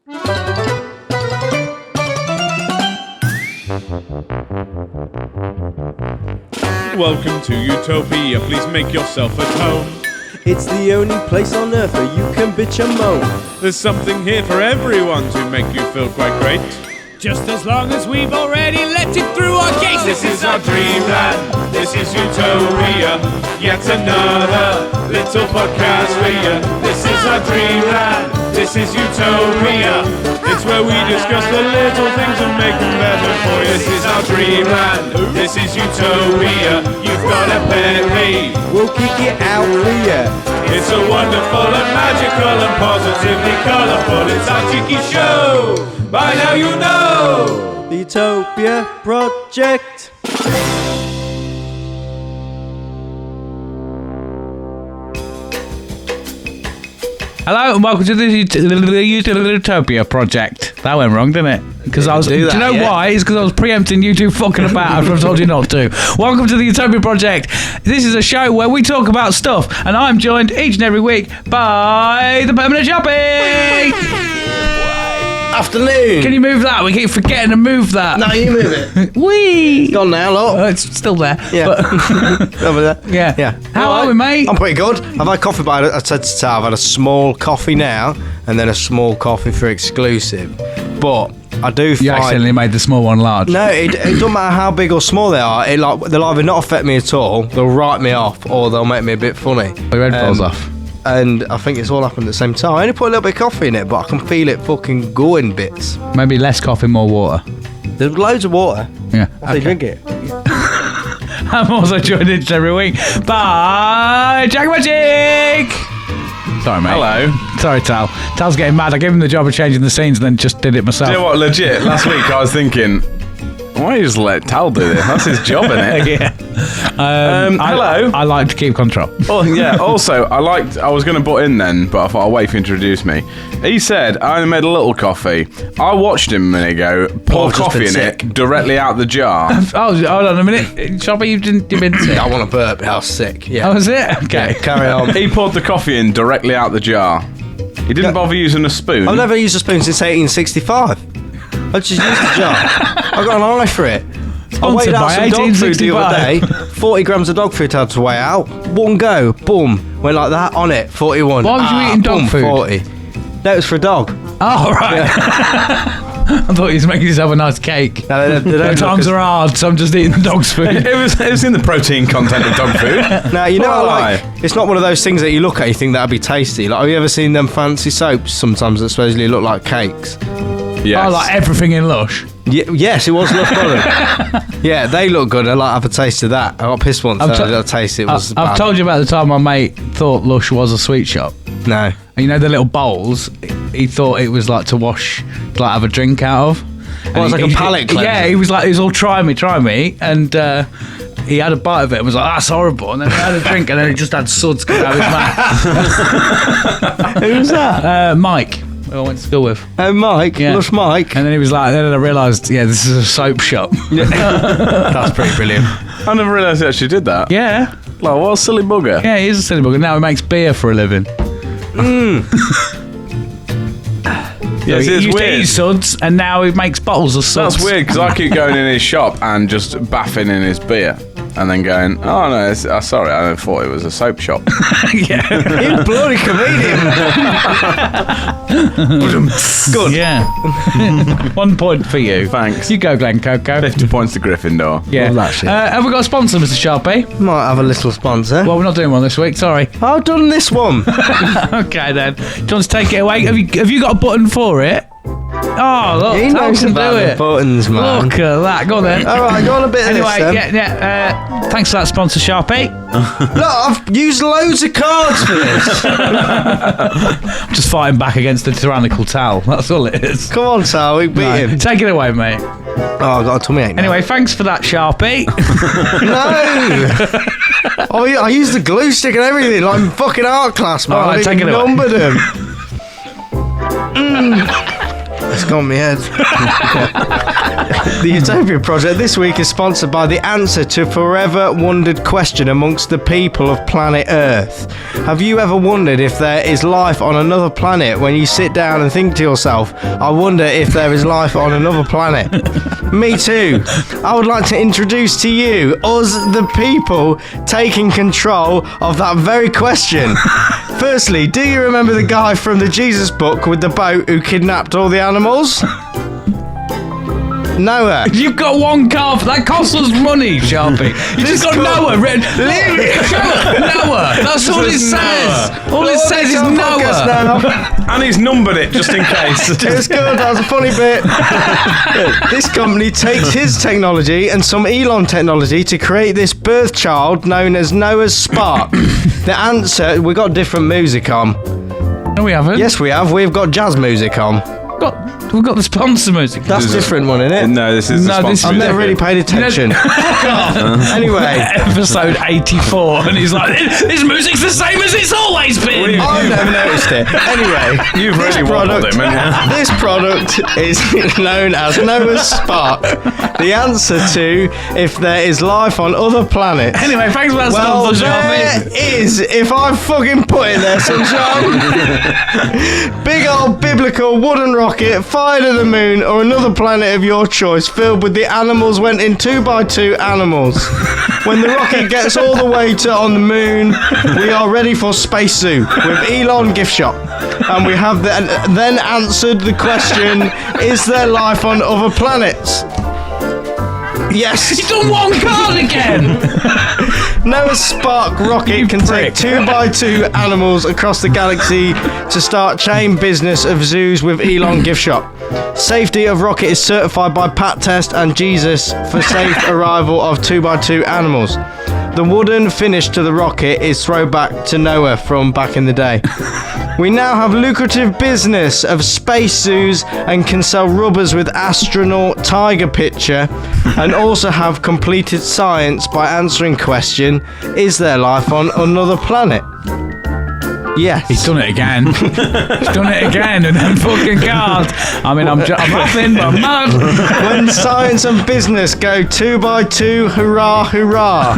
Welcome to Utopia, please make yourself at home. It's the only place on earth where you can bitch and moan. There's something here for everyone to make you feel quite great. Just as long as we've already let it through our gates. This is our dreamland, this is Utopia. Yet another little podcast for you. This is our dreamland, this is Utopia. It's where we discuss the little things and make them better for you. This is our dreamland, this is Utopia. You've got a pet peeve, We'll kick it out for you. it's a wonderful and magical and positively colourful. It's our cheeky show, by now you know. The Utopia Project. Hello and welcome to the Utopia Project. That went wrong, didn't it? Because I was. Do you know why? It's because I was preempting you two fucking about after I told you not to. Welcome to the Utopia Project. This is a show where we talk about stuff, and I'm joined each and every week by the Permanent Shopping. Afternoon. Can you move that? We keep forgetting to move that. No, you move it. Whee! Gone now, look. It's still there. Yeah. But, Over there. yeah. Yeah. How are we, mate? I'm pretty good. I've had coffee, but I said to Tal, I've had a small coffee now, and then a small coffee for exclusive. But I do You find... accidentally made the small one large. No, it doesn't matter how big or small they are. They'll either not affect me at all, they'll write me off, or they'll make me a bit funny. Your head falls off. And I think it's all happened at the same time. I only put a little bit of coffee in it, but I can feel it fucking going bits. Maybe less coffee, more water. There's loads of water. Yeah. They drink it. I'm also joined each and every week by Jack Magic. Sorry, mate. Hello. Sorry, Tal. Tal's getting mad. I gave him the job of changing the scenes and then just did it myself. Do you know what, legit, last week I was thinking, why don't you just let Tal do this? That's his job, innit? Yeah. Hello. I like to keep control. Oh, yeah, also, I was going to butt in then, but I thought I'll wait for you to introduce me. He said, I only made a little coffee. I watched him a minute ago pour I've just coffee been in sick. it directly out the jar. Oh, hold on a minute. Sharpie, you've been sick. I want to burp. I was sick. Yeah. Oh, is it? Okay. Yeah, carry on. He poured the coffee in directly out the jar. He didn't bother using a spoon. I've never used a spoon since 1865. I just used the jar. I got an eye for it. I weighed out some dog food the other day. 40 grams of dog food I had to weigh out. One go, boom, went like that on it. 41. Why was you eating dog boom, food? 40. No, it was for a dog. Oh, right. I thought you was making yourself a nice cake. No, they don't Times are hard, so I'm just eating the dog's food. It was in the protein content of dog food. Now, you know, Why? like, it's not one of those things that you look at, you think that'd be tasty. Like, have you ever seen them fancy soaps sometimes that supposedly look like cakes? Yes. Oh, like everything in Lush. Yes, it was Lush Bottom. Yeah, they look good. I like have a taste of that. I got pissed once. I got a taste. It was. I've told you about the time my mate thought Lush was a sweet shop. No. And you know the little bowls? He thought it was like to wash, like have a drink out of. Well, it's like a palate cleanser. Yeah, he was all try me. And he had a bite of it and was like, that's horrible. And then he had a drink and then he just had suds coming out of his mouth. Who was that? Mike, who I went to school with. Oh, Mike. Yeah. Lush Mike. And then he was like, then I realised, yeah, this is a soap shop. That's pretty brilliant. I never realised he actually did that. Yeah. Like, what a silly bugger. Yeah, he is a silly bugger. Now he makes beer for a living. Yes, he it's used to weird. eat suds, and now he makes bottles of suds. That's weird, because I keep going in his shop and just baffing in his beer. And then going, oh no, sorry, I thought it was a soap shop. Yeah. You bloody comedian. Good. Yeah. 1 point for you. Thanks. You go, Glen Coco. 50 points to Gryffindor. Yeah. Well, that's it. Have we got a sponsor, Mr. Sharpie? Might have a little sponsor. Well, we're not doing one this week, sorry. I've done this one. Okay, then. Do you want to take it away? Have you got a button for it? Oh, look, He Tal knows can about do the it. buttons, man. Look at that. Go on, then. All right, go on a bit Anyway, of this, then. yeah. Thanks for that sponsor, Sharpie. Look, I've used loads of cards for this. I'm just fighting back against the tyrannical Tal. That's all it is. Come on, Sal, we beat him. Take it away, mate. Oh, I've got a tummy ache now. Anyway, thanks for that, Sharpie. No! I used the glue stick and everything, like in fucking art class, man. All right, I take it away. numbered them. It's gone in my head. The Utopia Project this week is sponsored by the answer to a forever wondered question amongst the people of planet Earth. Have you ever wondered if there is life on another planet when you sit down and think to yourself, I wonder if there is life on another planet? Me too. I would like to introduce to you, us the people, taking control of that very question. Firstly, do you remember the guy from the Jesus book with the boat who kidnapped all the animals? Noah. You've got one car. That costs us money, Sharpie. You just got Noah. Noah. That's all it says. All it says is Noah. And he's numbered it just in case. It's good. That was a funny bit. This company takes his technology and some Elon technology to create this birth child known as Noah's Spark. The answer, we got different music on. No, we haven't. Yes, we have. We've got jazz music on. We've got the sponsor music. That's a different one, isn't it? No, this is the sponsor. I've never really paid attention. Anyway. Episode 84, and he's like, this music's the same as it's always been. I've never noticed it. Anyway. You've really wobbled him, haven't you? This product is known as Noah's Spark. The answer to if there is life on other planets. Anyway, thanks for that sponsor, Sharpie. There is, if I fucking put it there, sunshine. Big old biblical wooden rocket fired at the moon or another planet of your choice, filled with the animals went in 2x2 animals. When the rocket gets all the way to on the moon, we are ready for Space Zoo with Elon gift shop. And we have then answered the question, is there life on other planets? Yes. You've done one card again. Noah's Spark rocket can take 2x2 animals across the galaxy to start chain business of zoos with Elon gift shop. Safety of rocket is certified by Pat Test and Jesus for safe arrival of 2x2 animals. The wooden finish to the rocket is throwback to Noah from back in the day. We now have lucrative business of space zoos and can sell rubbers with astronaut tiger picture, and also have completed science by answering question, is there life on another planet? Yes. He's done it again. He's done it again, and then fucking cards. I mean, I'm laughing, but I'm mad. When science and business go 2x2, hurrah, hurrah.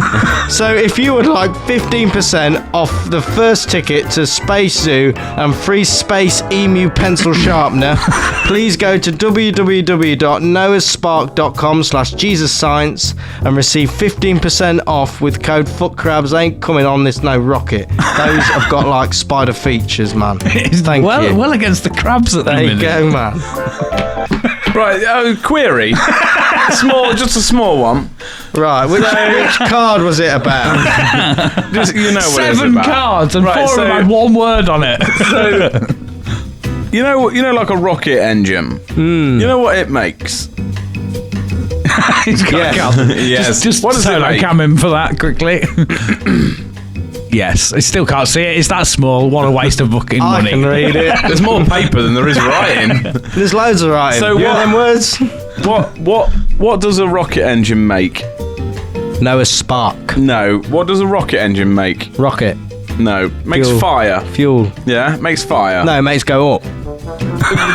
So if you would like 15% off the first ticket to Space Zoo and free Space Emu pencil sharpener, please go to www.noahspark.com/JesusScience and receive 15% off with code FUCKCRABS. Ain't coming on this no rocket. Those have got like spider features, man. Thank you. Well against the crabs at that minute. There you go, man. Right, query. Just a small one. Right, which card was it about? Just, you know what 7 it's about. cards and 4 of them had one word on it. So, you know, like a rocket engine. You know what it makes? He's got Yes. Just what does it make? Cam in for that quickly. Yes, I still can't see it. It's that small. What a waste of fucking money. I can read it. There's more paper than there is writing. There's loads of writing. So what them words? What does a rocket engine make? Noah's Spark. No. What does a rocket engine make? Rocket. No. Makes Fuel. fire. Fuel. Yeah, makes fire. No, it makes go up.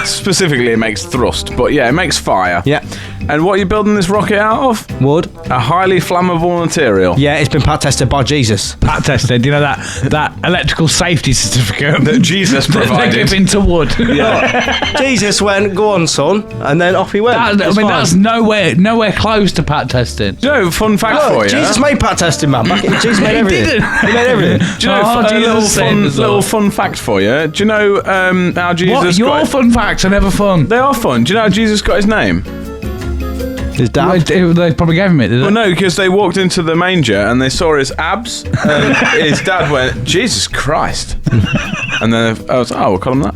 Specifically, it makes thrust, but yeah, it makes fire. Yeah. And what are you building this rocket out of? Wood. A highly flammable material. Yeah, it's been pat tested by Jesus. Pat tested, you know that electrical safety certificate That Jesus provided. They give into wood. Yeah. Jesus went, go on, son, and then off he went. That's nowhere close to pat testing. Do you know, fun fact for you? Jesus made pat testing, man. Jesus made everything. didn't. He made everything. Do you know, little fun fact for you? Do you know how Jesus Your fun facts are never fun. They are fun. Do you know how Jesus got his name? His dad? They probably gave him it, did they? Well, no, because they walked into the manger and they saw his abs, and his dad went, Jesus Christ. And then I was like, we'll call him that.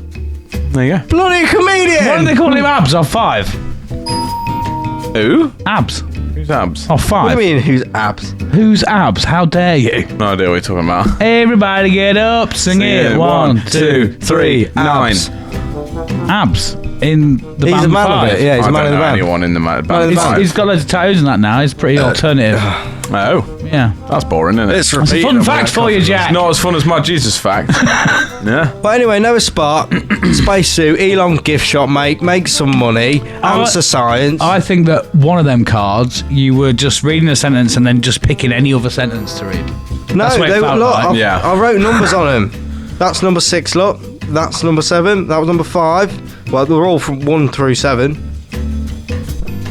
There you go. Bloody comedian! Why do they call him Abs off 5? Who? Abs. Who's abs? Off 5. What do you mean, who's abs? Who's Abs? How dare you? No idea what you're talking about. Everybody get up, sing it. 1, 2, 3. 9. Abs. In the He's band a man 5. of it, yeah, he's a man in the band. Anyone in the band. He's got loads of tattoos and that now. He's pretty alternative. Oh, Yeah. that's boring, isn't it? It's That's a fun fact for you, Jack. Not as fun as my Jesus fact. Yeah. But anyway, Noah's Spark Spacesuit, Elon gift shop, make some money, answer science. I think that one of them cards, you were just reading a sentence and then just picking any other sentence to read. No, That's what it felt look, like. I wrote numbers on them. That's number 6, look. That's number 7. That was number 5. Well, they were all from 1 through 7.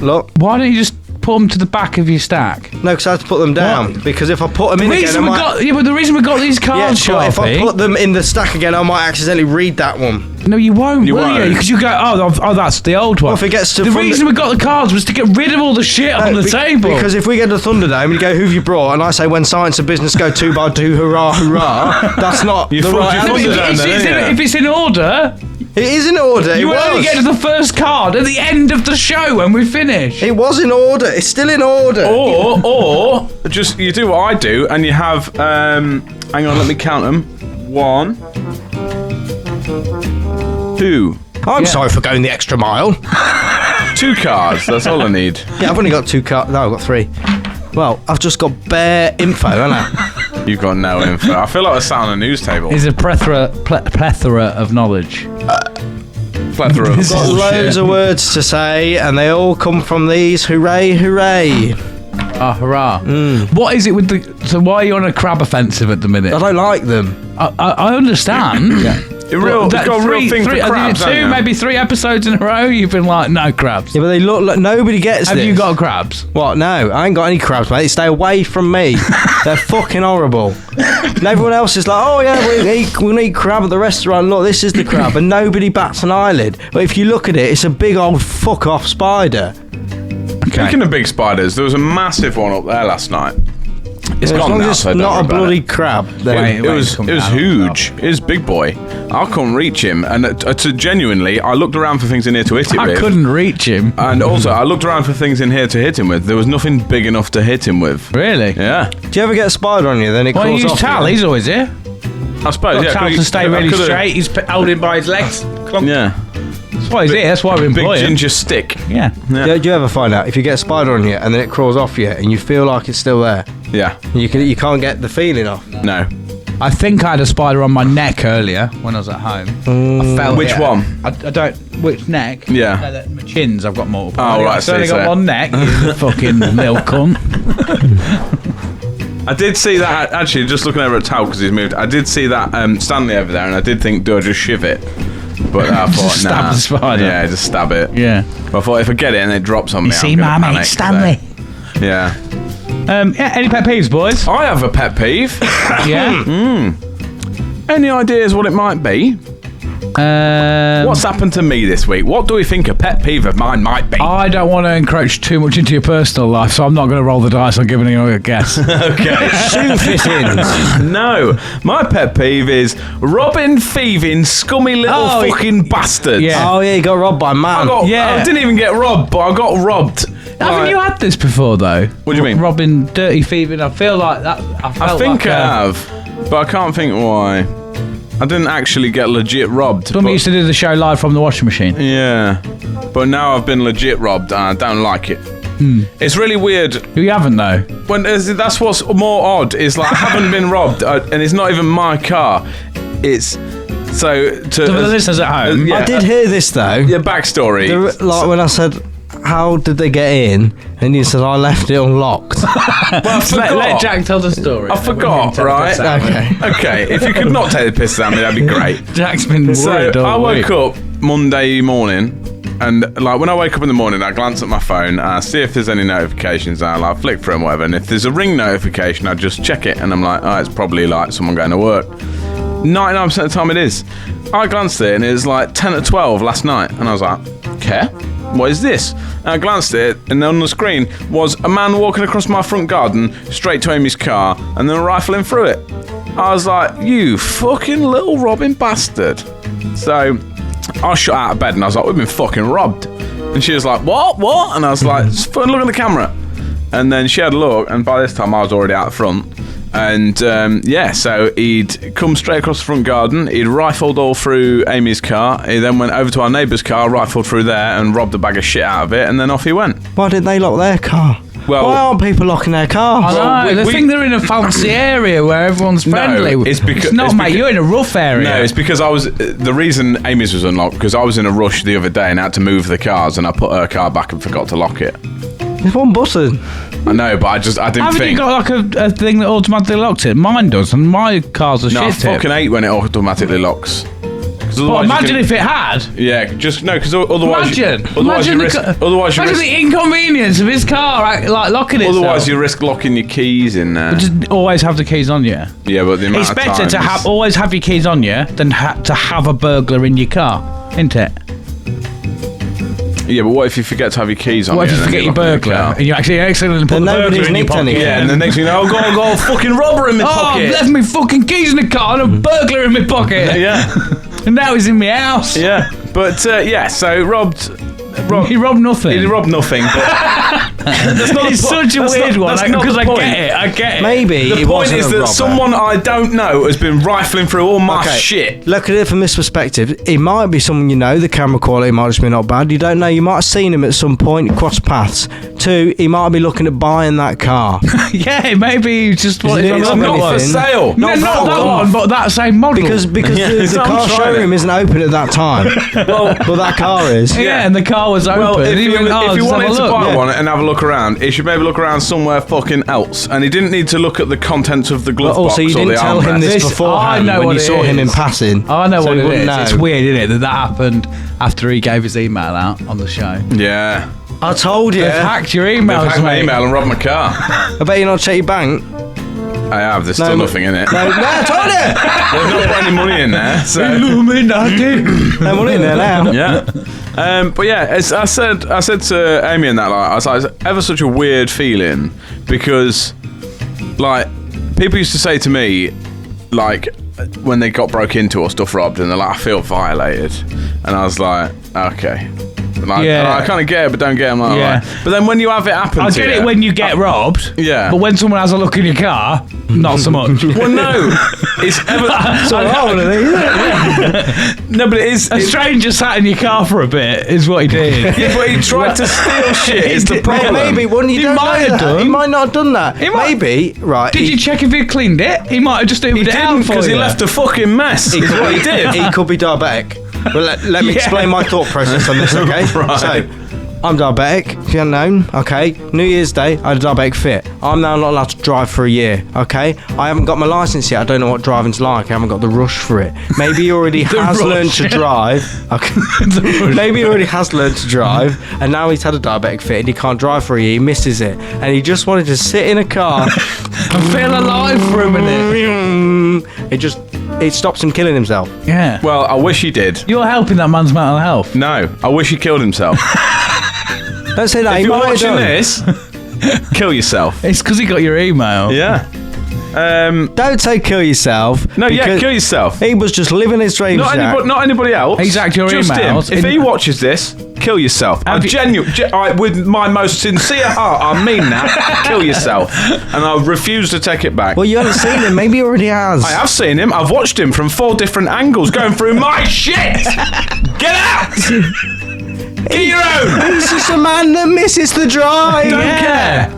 Look. Why don't you just put them to the back of your stack? No, because I had to put them down. What? Because if I put them in again, but the reason we got these cards, but if I put them in the stack again, I might accidentally read that one. No, you won't, will you? Because you go, oh, that's the old one. Well, if it gets to the reason we got the cards was to get rid of all the shit on the table. Because if we get to Thunderdome and you go, who've you brought? And I say, when science and business go 2 by 2, hurrah, hurrah. That's not the right answer. If it's in order... It is in order. You only get to the first card at the end of the show when we finish. It was in order. It's still in order. Or just you do what I do, and you have. Hang on, let me count them. 1, 2. I'm sorry for going the extra mile. 2 cards. That's all I need. Yeah, I've only got 2 cards. No, I've got 3. Well, I've just got bare info, haven't I? You've got no info. I feel like we're sat on a news table. It's a plethora of knowledge. Plethora of I've got loads of words to say, and they all come from these. Hooray, hooray. Ah, hurrah. What is it with the... So why are you on a crab offensive at the minute? I don't like them. I understand. Yeah. It's got a real thing for crabs, maybe 3 episodes in a row, you've been like, no crabs. Yeah, but they look like nobody gets Have this. you got crabs? What? No, I ain't got any crabs, mate. They stay away from me. They're fucking horrible. And everyone else is like, oh yeah, we'll eat crab at the restaurant. Look, this is the crab. And nobody bats an eyelid. But if you look at it, it's a big old fuck off spider. Okay. Speaking of big spiders, there was a massive one up there last night. It's as gone long now, as so it's don't not worry a about bloody it. crab. It was huge. It was big boy. I couldn't reach him, and genuinely, I looked around for things in here to hit it with. I couldn't reach him. And also, I looked around for things in here to hit him with. There was nothing big enough to hit him with. Really? Yeah. Do you ever get a spider on you? Then it Well, crawls you use off. Tal, he's always here. I suppose, yeah. Tal to stay really straight, he's holding by his legs. Yeah. That's why he's here, that's why we employ Big him. ginger stick. Yeah. Do you ever find out if you get a spider on you and then it crawls off you and you feel like it's still there? Yeah. You can't get the feeling off. No. I think I had a spider on my neck earlier when I was at home. I felt Which it. one? I don't. Which neck? Yeah. My chins. I've got multiple. Oh, right, I've only so- got one neck. You fucking little cunt. I did see that, actually, just looking over at Tal because he's moved. I did see that Stanley over there, and I did think, do I just shiv it? But I thought, Just stab nah. the spider. Yeah, just stab it. Yeah. But I thought if I get it and it drops on me, You see, I'm gonna my mate panic, Stanley. so- Yeah. Yeah. Any pet peeves, boys? I have a pet peeve. Yeah. Any ideas what it might be? What's happened to me this week? What do we think a pet peeve of mine might be? I don't want to encroach too much into your personal life, so I'm not going to roll the dice on giving you a guess. Okay. Shoe fittings. No, my pet peeve is robbing, thieving, scummy little fucking bastards. Yeah. Oh yeah, you got robbed by a man. I didn't even get robbed, but I got robbed. Haven't you had this before, though? What do you mean? Robbing, dirty thieving. I feel like that. I think I have, but I can't think why. I didn't actually get legit robbed. Somebody used to do the show live from the washing machine. Yeah, but now I've been legit robbed and I don't like it. It's really weird. You haven't, though. When that's what's more odd is like I haven't been robbed and it's not even my car. It's so to the listeners at home. I did hear this though. Yeah, backstory. Like when I said, how did they get in? And you said, I left it unlocked. Well, I forgot. Let Jack tell the story. I forgot, right? Okay, if you could not take the piss out of me, that'd be great. Jack's been worried So I all woke week. up Monday morning, and like when I wake up in the morning, I glance at my phone, and I see if there's any notifications, and I like flick through and whatever. And if there's a ring notification, I just check it, and I'm like, oh, it's probably like someone going to work. 99% of the time it is. I glanced at it, and it was like 10 to 12 last night, and I was like, okay, what is this? And I glanced at it, and on the screen was a man walking across my front garden straight to Amy's car, and then rifling through it. I was like, you fucking little robbing bastard. So I shot out of bed, and I was like, we've been fucking robbed. And she was like, what? And I was like, just look at the camera. And then she had a look, and by this time I was already out front. And so he'd come straight across the front garden, he'd rifled all through Amy's car, he then went over to our neighbour's car, rifled through there and robbed a bag of shit out of it, and then off he went. Why didn't they lock their car? Well, why aren't people locking their cars? I know. They think they're in a fancy area where everyone's friendly. No, it's because you're in a rough area. No, it's because the reason Amy's was unlocked because I was in a rush the other day and had to move the cars, and I put her car back and forgot to lock it. There's one button. I know, but I didn't Haven't think. you got like a thing that automatically locks it? Mine does, and my car's a No, I shit tip. fucking hate when it automatically locks. Well, imagine if it had. Yeah, just no, because otherwise, Imagine the inconvenience of his car locking itself. Otherwise, you risk locking your keys in there. Just always have the keys on you. Yeah, but the amount It's of better to times- always have your keys on you than to have a burglar in your car, isn't it? Yeah, but what if you forget to have your keys on? What if you you and forget then your lock in burglar car? and you actually accidentally put Then the burglar nobody's in your nicked pocket? anything. Yeah, and the next thing you know, I've got a fucking robber in my Oh, I've pocket. left me fucking keys in the car and a burglar in my pocket. Yeah, And now he's in my house. yeah. But so He robbed nothing. He robbed nothing. But that's not It's the such a that's weird not- one that's not because the I point. get it. Maybe The it point wasn't is a that robber. someone I don't know has been rifling through all my shit. Look at it from this perspective. It might be someone you know. The camera quality might just be not bad. You don't know. You might have seen him at some point, cross paths. 2, he might be looking at buying that car. Yeah, maybe he just wanted It's to Not for anything. sale. No, not that one, but that same model. Because Yeah, the I'm car trying showroom it. isn't open at that time. Well, that car is. yeah, and the car was open. Well, if He you went, "Oh, wanted just have a to look." buy Yeah. one and have a look around, he should maybe look around somewhere fucking else. And he didn't need to look at the contents of the glove But also, box you or didn't the tell him armrest. this This- beforehand I know when what you it saw him in is. passing. I know So what he it wouldn't is. know. It's weird, isn't it, that happened after he gave his email out on the show. Yeah. I told you. They've hacked your They've emails, hacked my mate. email and robbed my car. I bet you not check your bank. I have. There's still nothing in it. No, I told you. They've not put any money in there. So. Illuminati. No money in there now. Yeah. But yeah, I said to Amy and that, like, I was like, it's ever such a weird feeling because, like, people used to say to me, like, when they got broke into or stuff robbed, and they're like, I feel violated, and I was like, okay. Like, Yeah. I kind of get it, but don't get it. I'm like, Yeah. alright. But then when you have it happen I to get you, it when you get robbed. Yeah. But when someone has a look in your car, not so much. well, no, it's ever. No, but it is. A stranger sat in your car for a bit is what he did. Yeah, but he tried to steal shit. It's the problem. Maybe one you He don't might know have that. done. He might not have done that. He might- Maybe right. Did you check if he cleaned it? He might have just He hoovered it out didn't for because he you. left a fucking mess. Is what he did. He could be diabetic. Well, let me Yeah. explain my thought process on this, okay? Right. So, I'm diabetic, if you hadn't known, okay? New Year's Day, I had a diabetic fit. I'm now not allowed to drive for a year, okay? I haven't got my licence yet. I don't know what driving's like. I haven't got the rush for it. Maybe he already has rush. learned to drive. Okay. Maybe he already has learned to drive, and now he's had a diabetic fit and he can't drive for a year. He misses it. And he just wanted to sit in a car. and feel alive for a minute. It stops him killing himself. Yeah. Well, I wish he did. You're helping that man's mental health. No, I wish he killed himself. Don't say that. If he you're might have watching done. this, kill yourself. It's because he got your email. Yeah. Don't say kill yourself. No, yeah, because kill yourself. He was just living his dreams. Not anybody else. Exact your just emails. him. If he watches this, kill yourself. I'm you- genuine. With my most sincere heart, I mean that. Kill yourself. And I refuse to take it back. Well, you haven't seen him. Maybe he already has. I have seen him. I've watched him from 4 different angles going through my shit. Get out. Get your own. He's just a man that misses the drive. Don't care.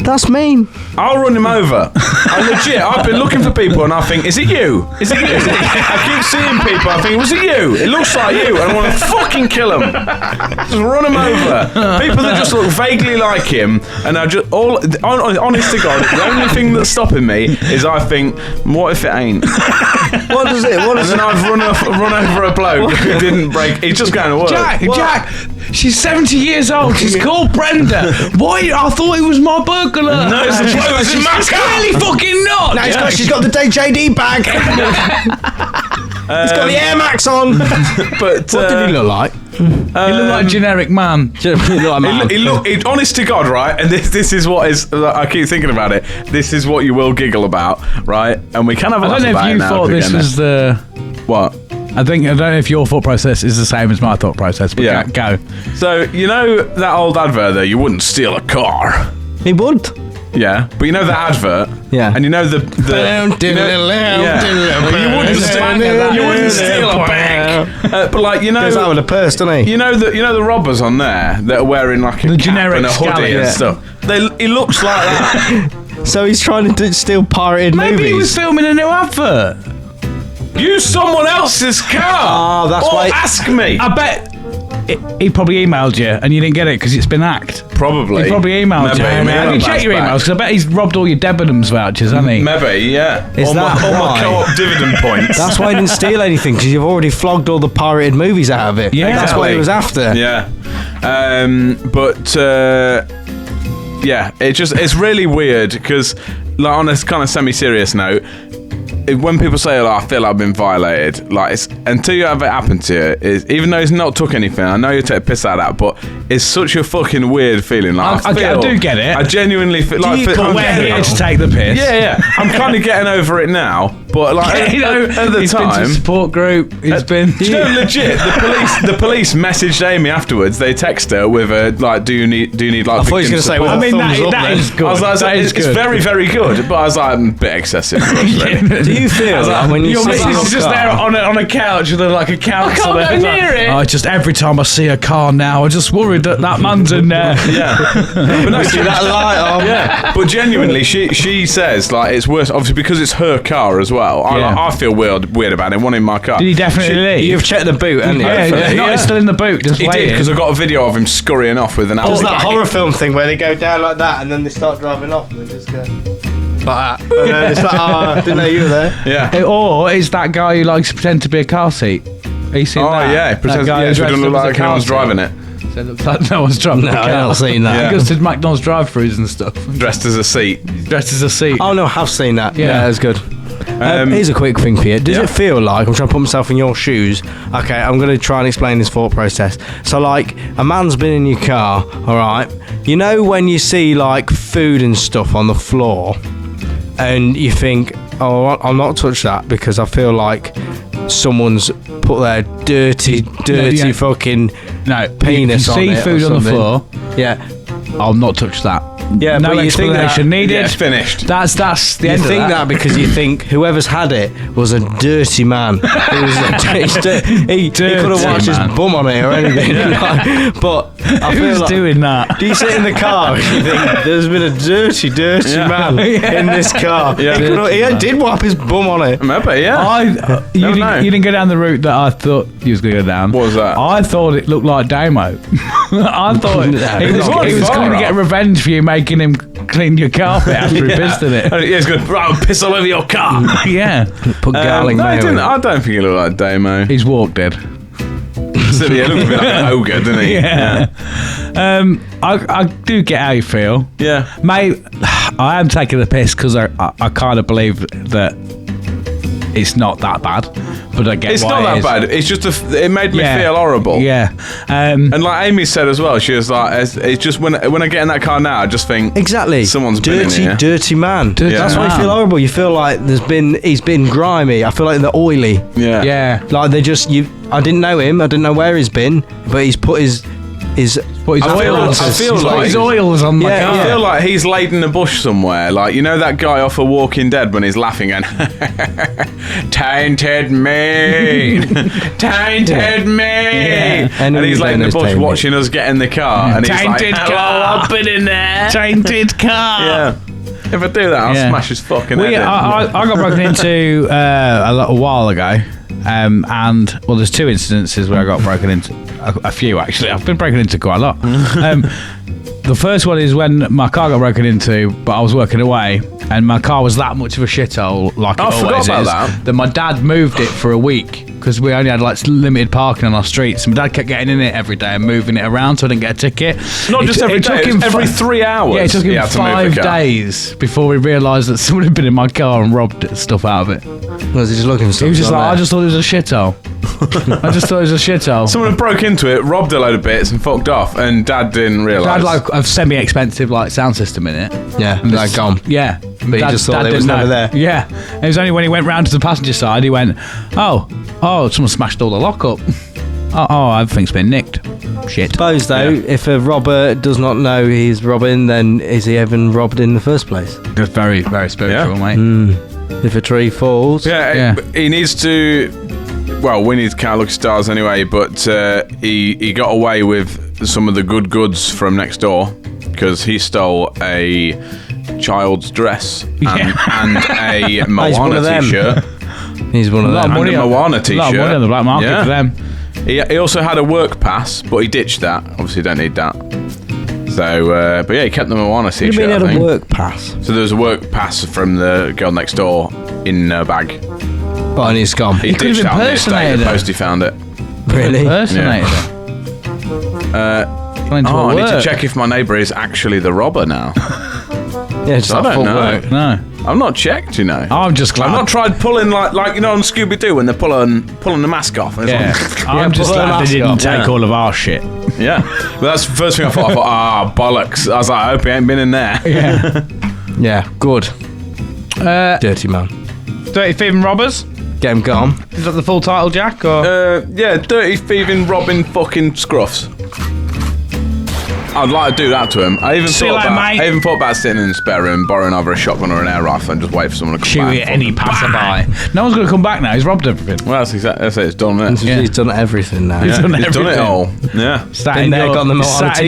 That's mean. I'll run him over. I've been looking for people and I think, is it you? Is it you? I keep seeing people, I think, was it you? It looks like you, and I want to fucking kill him. Just run him over. People that just look vaguely like him, and I just, honest to God, the only thing that's stopping me is I think, what if it ain't? What does it? What And does then it? I've run over a bloke who didn't break, he's just going to work. Jack, she's 70 years old. She's called Brenda. Why? I thought it was my burglar. No, it's the bloke that's in my It's car. clearly fucking not. No, she's got the JD bag. He's got the Air Max on. But What did he look like? He looked like a generic man. He looked like a man. He honest to God, right? And this is what is. I keep thinking about it. This is what you will giggle about, right? And we can have a I laugh don't know about if it you now thought if we this get was the. what. I don't know if your thought process is the same as my thought process, but Yeah. go. So you know that old advert there. You wouldn't steal a car. He would. Yeah, but you know the advert. Yeah. And you know the. You wouldn't steal a bank. But like goes out with a purse, doesn't he? You know the robbers on there that are wearing like a cap generic and a hoodie and stuff. He looks like that. So he's trying to steal pirated movies. Maybe he was filming a new advert. Use someone else's car. Oh, that's or why. ask me. I bet he probably emailed you and you didn't get it because it's been hacked. Probably. He probably emailed you. Have you checked your emails? Because I bet he's robbed all your Debenhams vouchers, hasn't he? Maybe, yeah. Is all that my why? co-op dividend points. That's why he didn't steal anything, because you've already flogged all the pirated movies out of it. Yeah. That's what he was after. Yeah. Yeah, it's really weird because, like, on a kind of semi-serious note, when people say, I feel like I've been violated, like, it's, until you have it happen to you, even though it's not took anything, I know you take a piss out of that, but it's such a fucking weird feeling. Like, I do get it. I genuinely feel like... But we're here to take the piss. Yeah. I'm kind of getting over it now, but like at the he's time... been to support group, legit, the police messaged Amy afterwards. They text her with a, like, do you need like, I thought he was going to say, well, I mean, thumbs up that then. is good. I was like, That is it's good. very, very good, but I was like, a bit excessive. Really. Do you feel like when you Your see missus your is just car- there on a couch with like a counsellor. I can't go near it. Oh, just every time I see a car now, I just worried that man's in there. Yeah, but no, see that light on? Yeah, but genuinely, she says like it's worse, obviously because it's her car as well. Yeah. I feel weird about it. One in my car. Did he definitely leave? You've checked the boot, haven't you? Yeah, no, it's still in the boot. Just He did, waiting. because I got a video of him scurrying off with an apple. There's that horror film thing where they go down like that and then they start driving off and they just go like that. And then it's like, I didn't know you were there. Yeah. Or is that guy who likes to pretend to be a car seat? Have you seen that? Yeah, That pretends, guy who yeah, so it dressed doesn't up look as a like car anyone's seat? driving it. So it looks like no one's driving the No, car. I've not seen that. He goes to McDonald's drive-throughs and stuff. Dressed as a seat. Dressed as a seat. Oh no, I have seen that. Yeah. Yeah, that's good. Here's a quick thing for you. Does yeah. it feel like, I'm trying to put myself in your shoes, okay, I'm going to try and explain this thought process. So like, a man's been in your car, alright, you know when you see like food and stuff on the floor and you think, oh, I'll not touch that because I feel like someone's put their dirty fucking penis on it. You see food on the floor. Yeah. I'll not touch that. Yeah, no but you think explanation that- needed. Yeah, it's finished. That's the You end think of that because you think whoever's had it was a dirty man. He could have watched his bum on it or anything. Like, but I feel Who's like, doing that? do you sit in the car and you think there's been a dirty man in this car? Yeah. He did wipe his bum on it. Maybe, yeah. You know. didn't go down the route that I thought you was going to go down. What was that? I thought it looked like Damo. I thought he was going to get revenge for you making him clean your carpet after he pissed in it. Yeah, he's going, right, I'll piss all over your car. Yeah. Put garlic no, mayo in it. I don't think he looked like Damo. He's walked dead. So, yeah, he looked a bit like an ogre, didn't he? Yeah. I do get how you feel. Yeah. Mate, I am taking the piss because I kind of believe that it's not that bad, but I get It's why not it that is. bad. It's just it made me feel horrible. Yeah. And like Amy said as well, she was like, it's just when I get in that car now, I just think Exactly. someone's been in here. dirty man. That's why you man. feel horrible. You feel like he's been grimy. I feel like they're oily. Yeah. Yeah. Like they just I didn't know him. I didn't know where he's been, but he's put his Put his I feel oils. like- I feel He's put like- his oils on my Yeah, car. I feel like he's laid in a bush somewhere. Like, you know that guy off of Walking Dead when he's laughing and tainted me, tainted me. And he's laid in the bush watching us get in the car. And he's Tainted like, car. I've been in there. Tainted car. Yeah. If I do that, I'll smash his fucking head in. I got broken into a little while ago. And well, there's two incidences where I got broken into. A few actually. I've been broken into quite a lot. The first one is when my car got broken into, but I was working away, and my car was that much of a shithole, like it I forgot always about is. That my dad moved it for a week because we only had like limited parking on our streets. And my dad kept getting in it every day and moving it around, so I didn't get a ticket. Not just every day, it was every 3 hours. Yeah, it took he him had to move the 5 car. days before we realised that someone had been in my car and robbed stuff out of it. Was he just looking for something? He was just like, I just thought it was a shithole. I just thought it was a shithole. Someone broke into it, robbed a load of bits, and fucked off, and Dad didn't It realise. had like a semi-expensive like sound system in it. Yeah, like gone. Yeah, But he just thought it was never there. Yeah, it was only when he went round to the passenger side he went, oh, someone smashed all the lock up. Oh, everything's been nicked. Shit. Suppose though, if a robber does not know he's robbing, then is he even robbed in the first place? That's very, very spiritual, Yeah. mate. If a tree falls, Yeah, Yeah. he needs to well, we need to count lucky stars anyway, but he got away with some of the good goods from next door because he stole a child's dress and a Moana t-shirt. He's one of them. And a Moana t-shirt. A lot of money on the black market for them. He also had a work pass, but he ditched that. Obviously, don't need that. So, but yeah, he kept the Moana t-shirt. What do you mean he had a work pass? So there was a work pass from the girl next door in a bag. But and he's gone. He ditched that on the estate. The post he found it. Really? Impersonated I need to check if my neighbour is actually the robber now. Yeah, just I don't know. Work. No. I've not checked, you know. I'm just glad. I've not tried pulling like you know on Scooby-Doo when they're pulling the mask off. And it's like, I'm just glad they didn't take all of our shit. Yeah. Well, that's the first thing I thought, bollocks. I was like, I hope he ain't been in there. Yeah. Yeah, good. Dirty man. Dirty Thieving Robbers? Get him gone. Is that the full title, Jack? Or? Yeah, Dirty Thieving Robbing fucking Scruffs. I'd like to do that to him. I even thought about sitting in the spare room, borrowing either a shotgun or an air rifle and just wait for someone to come Shoot back. Shoot any passerby. No one's going to come back now. He's robbed everything. Well, that's exactly. That's it. It's done, isn't it? He's done everything now. He's done it all. Yeah. Sat in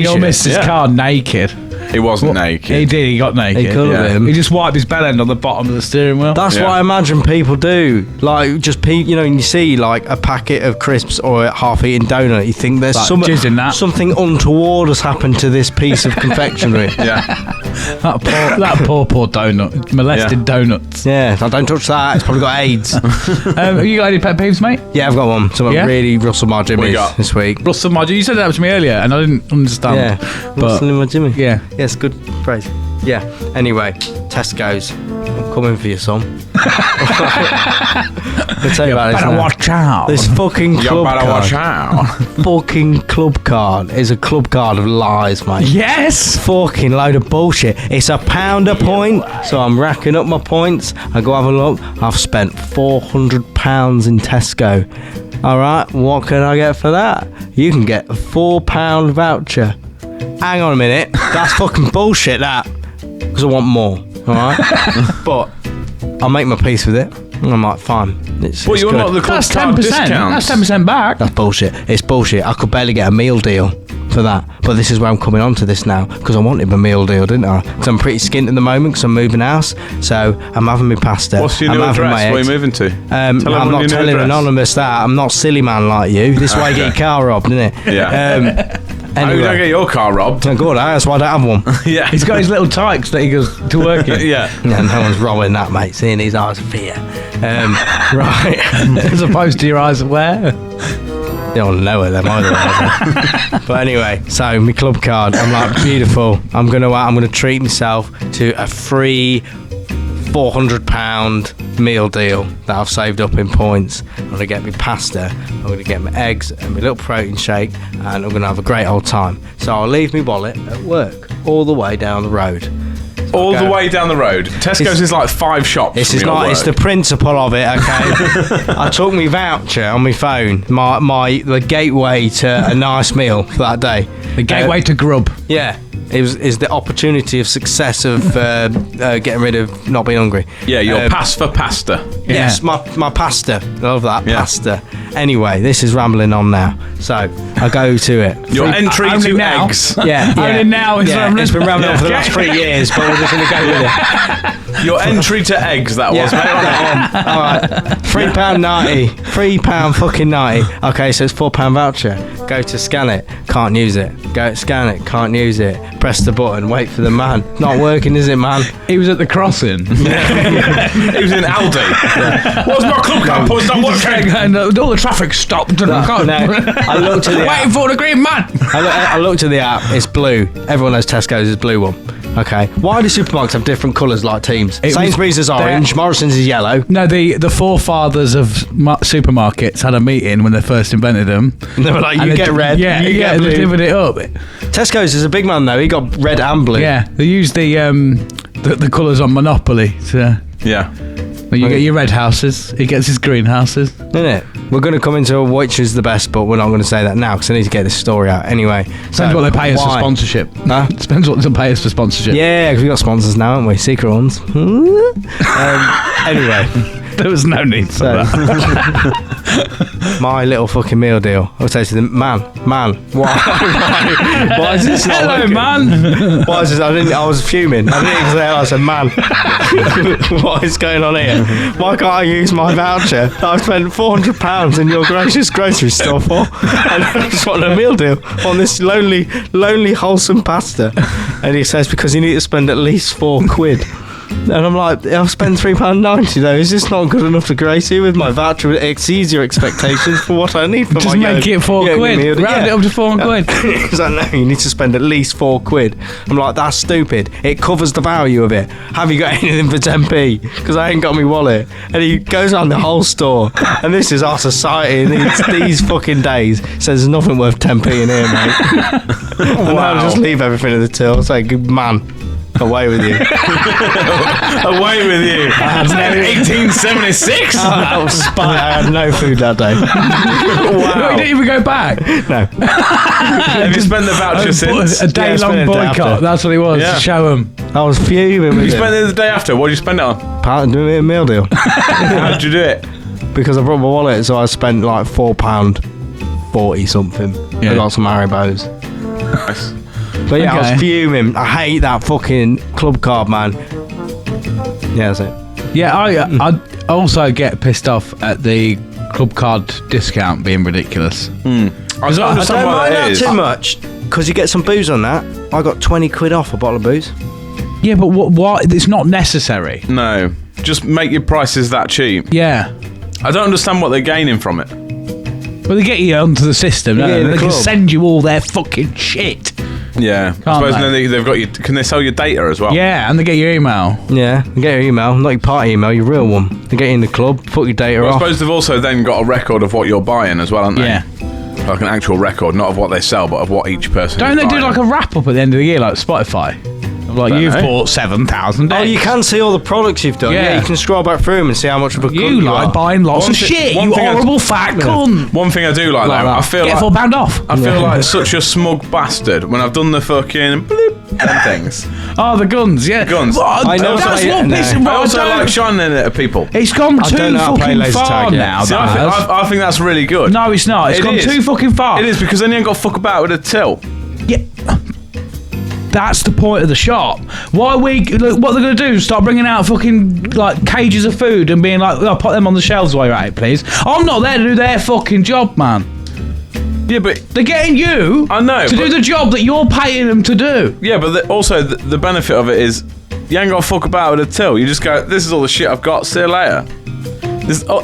your missus' car naked. He wasn't naked. He did. He got naked. He could have been. He just wiped his bell end on the bottom of the steering wheel. That's what I imagine people do. Like, just you know, when you see like a packet of crisps or a half-eaten donut, you think there's like something untoward has happened to this piece of confectionery. Yeah. that poor donut. Molested donuts. Yeah, don't touch that. It's probably got AIDS. Have you got any pet peeves, mate? Yeah, I've got one. Something really rustled my jimmies this week. Rustled my jimmies. You said that to me earlier, and I didn't understand. Yeah, rustling my jimmy. Yeah. Yes, good phrase. Yeah. Anyway, Tesco's. I'm coming for you, son. I'll tell you about this. Better watch out. This fucking club card. Watch out. Fucking club card is a club card of lies, mate. Yes. Fucking load of bullshit. It's £1 a point, so I'm racking up my points. I go have a look. I've spent £400 in Tesco. All right, what can I get for that? You can get a £4 voucher. Hang on a minute. That's fucking bullshit, that. Because I want more, all right? But I'll make my peace with it. And I'm like, fine. It's you're good. not the club That's card 10%. discounts. That's 10% back. That's bullshit. It's bullshit. I could barely get a meal deal for that. But this is where I'm coming on to this now, because I wanted my meal deal, didn't I? Because I'm pretty skint at the moment because I'm moving house. So I'm having my pasta. What's your new address? Where are you moving to? I'm not telling Anonymous that. I'm not silly man like you. This is why you get your car robbed, isn't it? Yeah. Anyway. You don't get your car robbed. Oh, good, that's why I don't have one. Yeah. He's got his little tykes that he goes to work in. Yeah. No one's rolling that, mate. Seeing his eyes of fear. Right. As opposed to your eyes of where? They don't know it, them either. But anyway, so my club card, I'm like, beautiful. I'm gonna treat myself to a free £400 meal deal that I've saved up in points. I'm going to get me pasta, I'm going to get my eggs and my little protein shake, and I'm going to have a great old time. So I'll leave my wallet at work all the way down the road. All the way down the road. Tesco's is like 5 shops. This is not. It's the principle of it. Okay. I took my voucher on my phone. The gateway to a nice meal for that day. The gateway to grub. Yeah. Is the opportunity of success of getting rid of not being hungry. Yeah, your pass for pasta. Yes, my pasta. I love that, pasta. Anyway, this is rambling on now. So, I go to it. Your entry to eggs. Yeah. Only now is rambling. It's been rambling on for the last 3 years, but we're just going to go with it. Your entry to eggs, that was, mate. All right. £3.90. £3 fucking 90. Okay, so it's £4 voucher. Go to scan it. Can't use it. Go to scan it. Can't use it. Press the button. Wait for the man. Not working, is it, man? He was at the crossing. He was in Aldi. What's my club card? It's not working. And all the traffic stopped. No. I looked at the app. Waiting for the green man. I looked at the app. It's blue. Everyone knows Tesco's is blue one. Okay. Why do supermarkets have different colours like teams? Sainsbury's is orange, Morrison's is yellow. No, the forefathers of supermarkets had a meeting when they first invented them. And they were like, you get red, you get blue. They're living it up. Tesco's is a big man though. He got red and blue. Yeah, they used the colours on Monopoly to... Yeah. You get your red houses, he gets his green houses. Isn't it? We're going to come into which is the best, but we're not going to say that now because I need to get this story out. Anyway. Depends what they pay us for sponsorship. Huh? Depends what they pay us for sponsorship. Yeah, because we've got sponsors now, haven't we? Secret ones. Anyway. There was no need for that. My little fucking meal deal. I would say to them, man, why is this not Hello, working? man. Why is this? I was fuming. I didn't even say hello. I said, man, what is going on here? Why can't I use my voucher that I've spent £400 in your gracious grocery store for? And I just want a meal deal on this lonely, wholesome pasta. And he says, because you need to spend at least £4. And I'm like, I've spent £3.90 though. Is this not good enough to grace you with my voucher? It exceeds your expectations for what I need for Just my make it £4. Round it up to £4. He's like, no, you need to spend at least £4. I'm like, that's stupid. It covers the value of it. Have you got anything for 10p? Because I ain't got my wallet. And he goes around the whole store. And this is our society in these fucking days. Says there's nothing worth 10p in here, mate. And I'll just leave everything in the till. Say, good man. Away with you. Away with you. I had 1876? I had no food that day. Wow. You didn't even go back? No. Have you spent the voucher since? A day-long spent it the day boycott. after. That's what it was, Yeah. to show him. I was fuming with You it. spent it the day after. What did you spend it on? Doing it a meal deal. How did you do it? Because I brought my wallet, so I spent like £4.40 something. Yeah. I got some Haribos. Nice. But yeah, I Okay. was fuming. I hate that fucking club card, man. Yeah, that's it. Yeah, I also get pissed off at the club card discount being ridiculous. I don't I understand don't why mind that that is. too much, because you get some booze on that. I got £20 off a bottle of booze. Yeah, but what? It's not necessary. No. Just make your prices that cheap. Yeah. I don't understand what they're gaining from it. Well, they get you onto the system, don't Yeah, they? in the They can club. send you all their fucking shit. Yeah. I suppose they? then they've got you. Can they sell your data as well? Yeah, and they get your email. Yeah, you get your email, not your party email, your real one. They get you in the club, put your data Well, I off. suppose they've also then got a record of what you're buying as well, haven't they? Yeah. Like an actual record, not of what they sell, but of what each person Don't is they do buying. like a wrap up at the end of the year, like Spotify? Of like, Don't you've know. bought 7,000 Oh, you can see all the products you've done. Yeah. Yeah, you can scroll back through them and see how much of a cunt You like are. buying lots One of thi- shit, one you thing I- horrible fat cunt. One thing I do like though, I feel Get like £4 off. I feel like such a smug bastard when I've done the fucking bloop and things. Oh, the guns, yeah. Guns. Well, I know that's what- what no. pisses I me also off. like shining it at people. It's gone I too don't know how to play fucking laser far tag yet. now. See, that has. I think that's really good. No, it's not. It's It gone is. too fucking far. It is, because then you ain't got to fuck about with a till. Yeah. That's the point of the shop. Why what they're going to do? Start bringing out fucking like cages of food and being like, "Oh, put them on the shelves while you're at it, please." I'm not there to do their fucking job, man. Yeah, but They're getting you I know, to but- do the job that you're paying them to do. yeah, but also the benefit of it is you ain't got to fuck about with a till. You just go, this is all the shit I've got. See you later.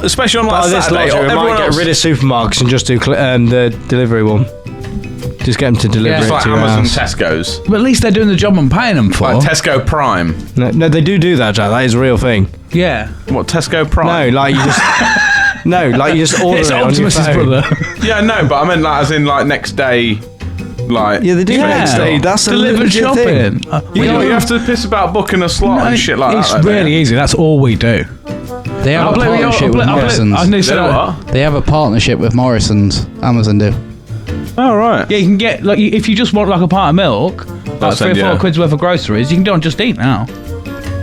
Especially on like By this Saturday, logic, we everyone might else. get rid of supermarkets and just do the delivery one. Just get them to deliver Yeah. it It's like to your Amazon, house. Tesco's, But at least they're doing the job I'm paying them for. like Tesco Prime. No, they do that, Jack. That is a real thing. Yeah. What, Tesco Prime? No, like you just... No, like you just order It's it on your Optimus's phone. brother. Yeah, no, but I meant like as in like next day, like Yeah, they do next day. That's a delivered legit shopping. thing. You have to piss about booking a slot and shit like it's that. don't really you? easy. That's all we do. They have a partnership with Morrison's. I knew They what? They have a partnership with Morrison's. Amazon do. Oh right. Yeah, you can get like if you just want like a pint of milk, like send 3 or 4 you. quid's worth of groceries, you can do it on Just Eat now.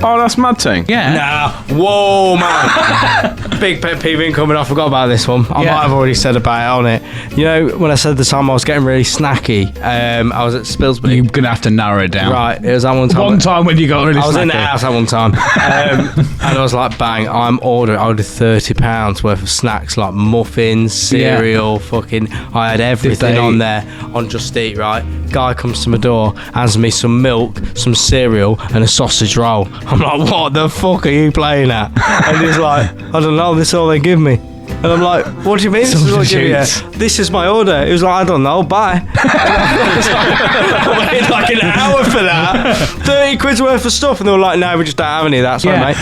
Oh, that's mad thing. Yeah. Nah. Whoa, man. Big pet peeve incoming. I forgot about this one. I Yeah. might have already said about it on it. You know, when I said the time I was getting really snacky, I was at Spilsby. You're gonna have to narrow it down. Right, it was that one time. One time when you got really I was in the snacky. house that one time, and I was like, "Bang! I ordered £30 worth of snacks, like muffins, cereal, fucking. I had everything they- on there on Just Eat. Right, guy comes to my door, hands me some milk, some cereal, and a sausage roll. I'm like, "What the fuck are you playing at?" And he's like, "I don't know. This is all they give me." And I'm like, "What do you mean? This is what they give you? Substitutes. This is my order." He was like, "I don't know. Bye." I waited like an hour for that. 30 quid's worth of stuff, and they were like, "No, we just don't have any of that." Sorry, Yeah, mate.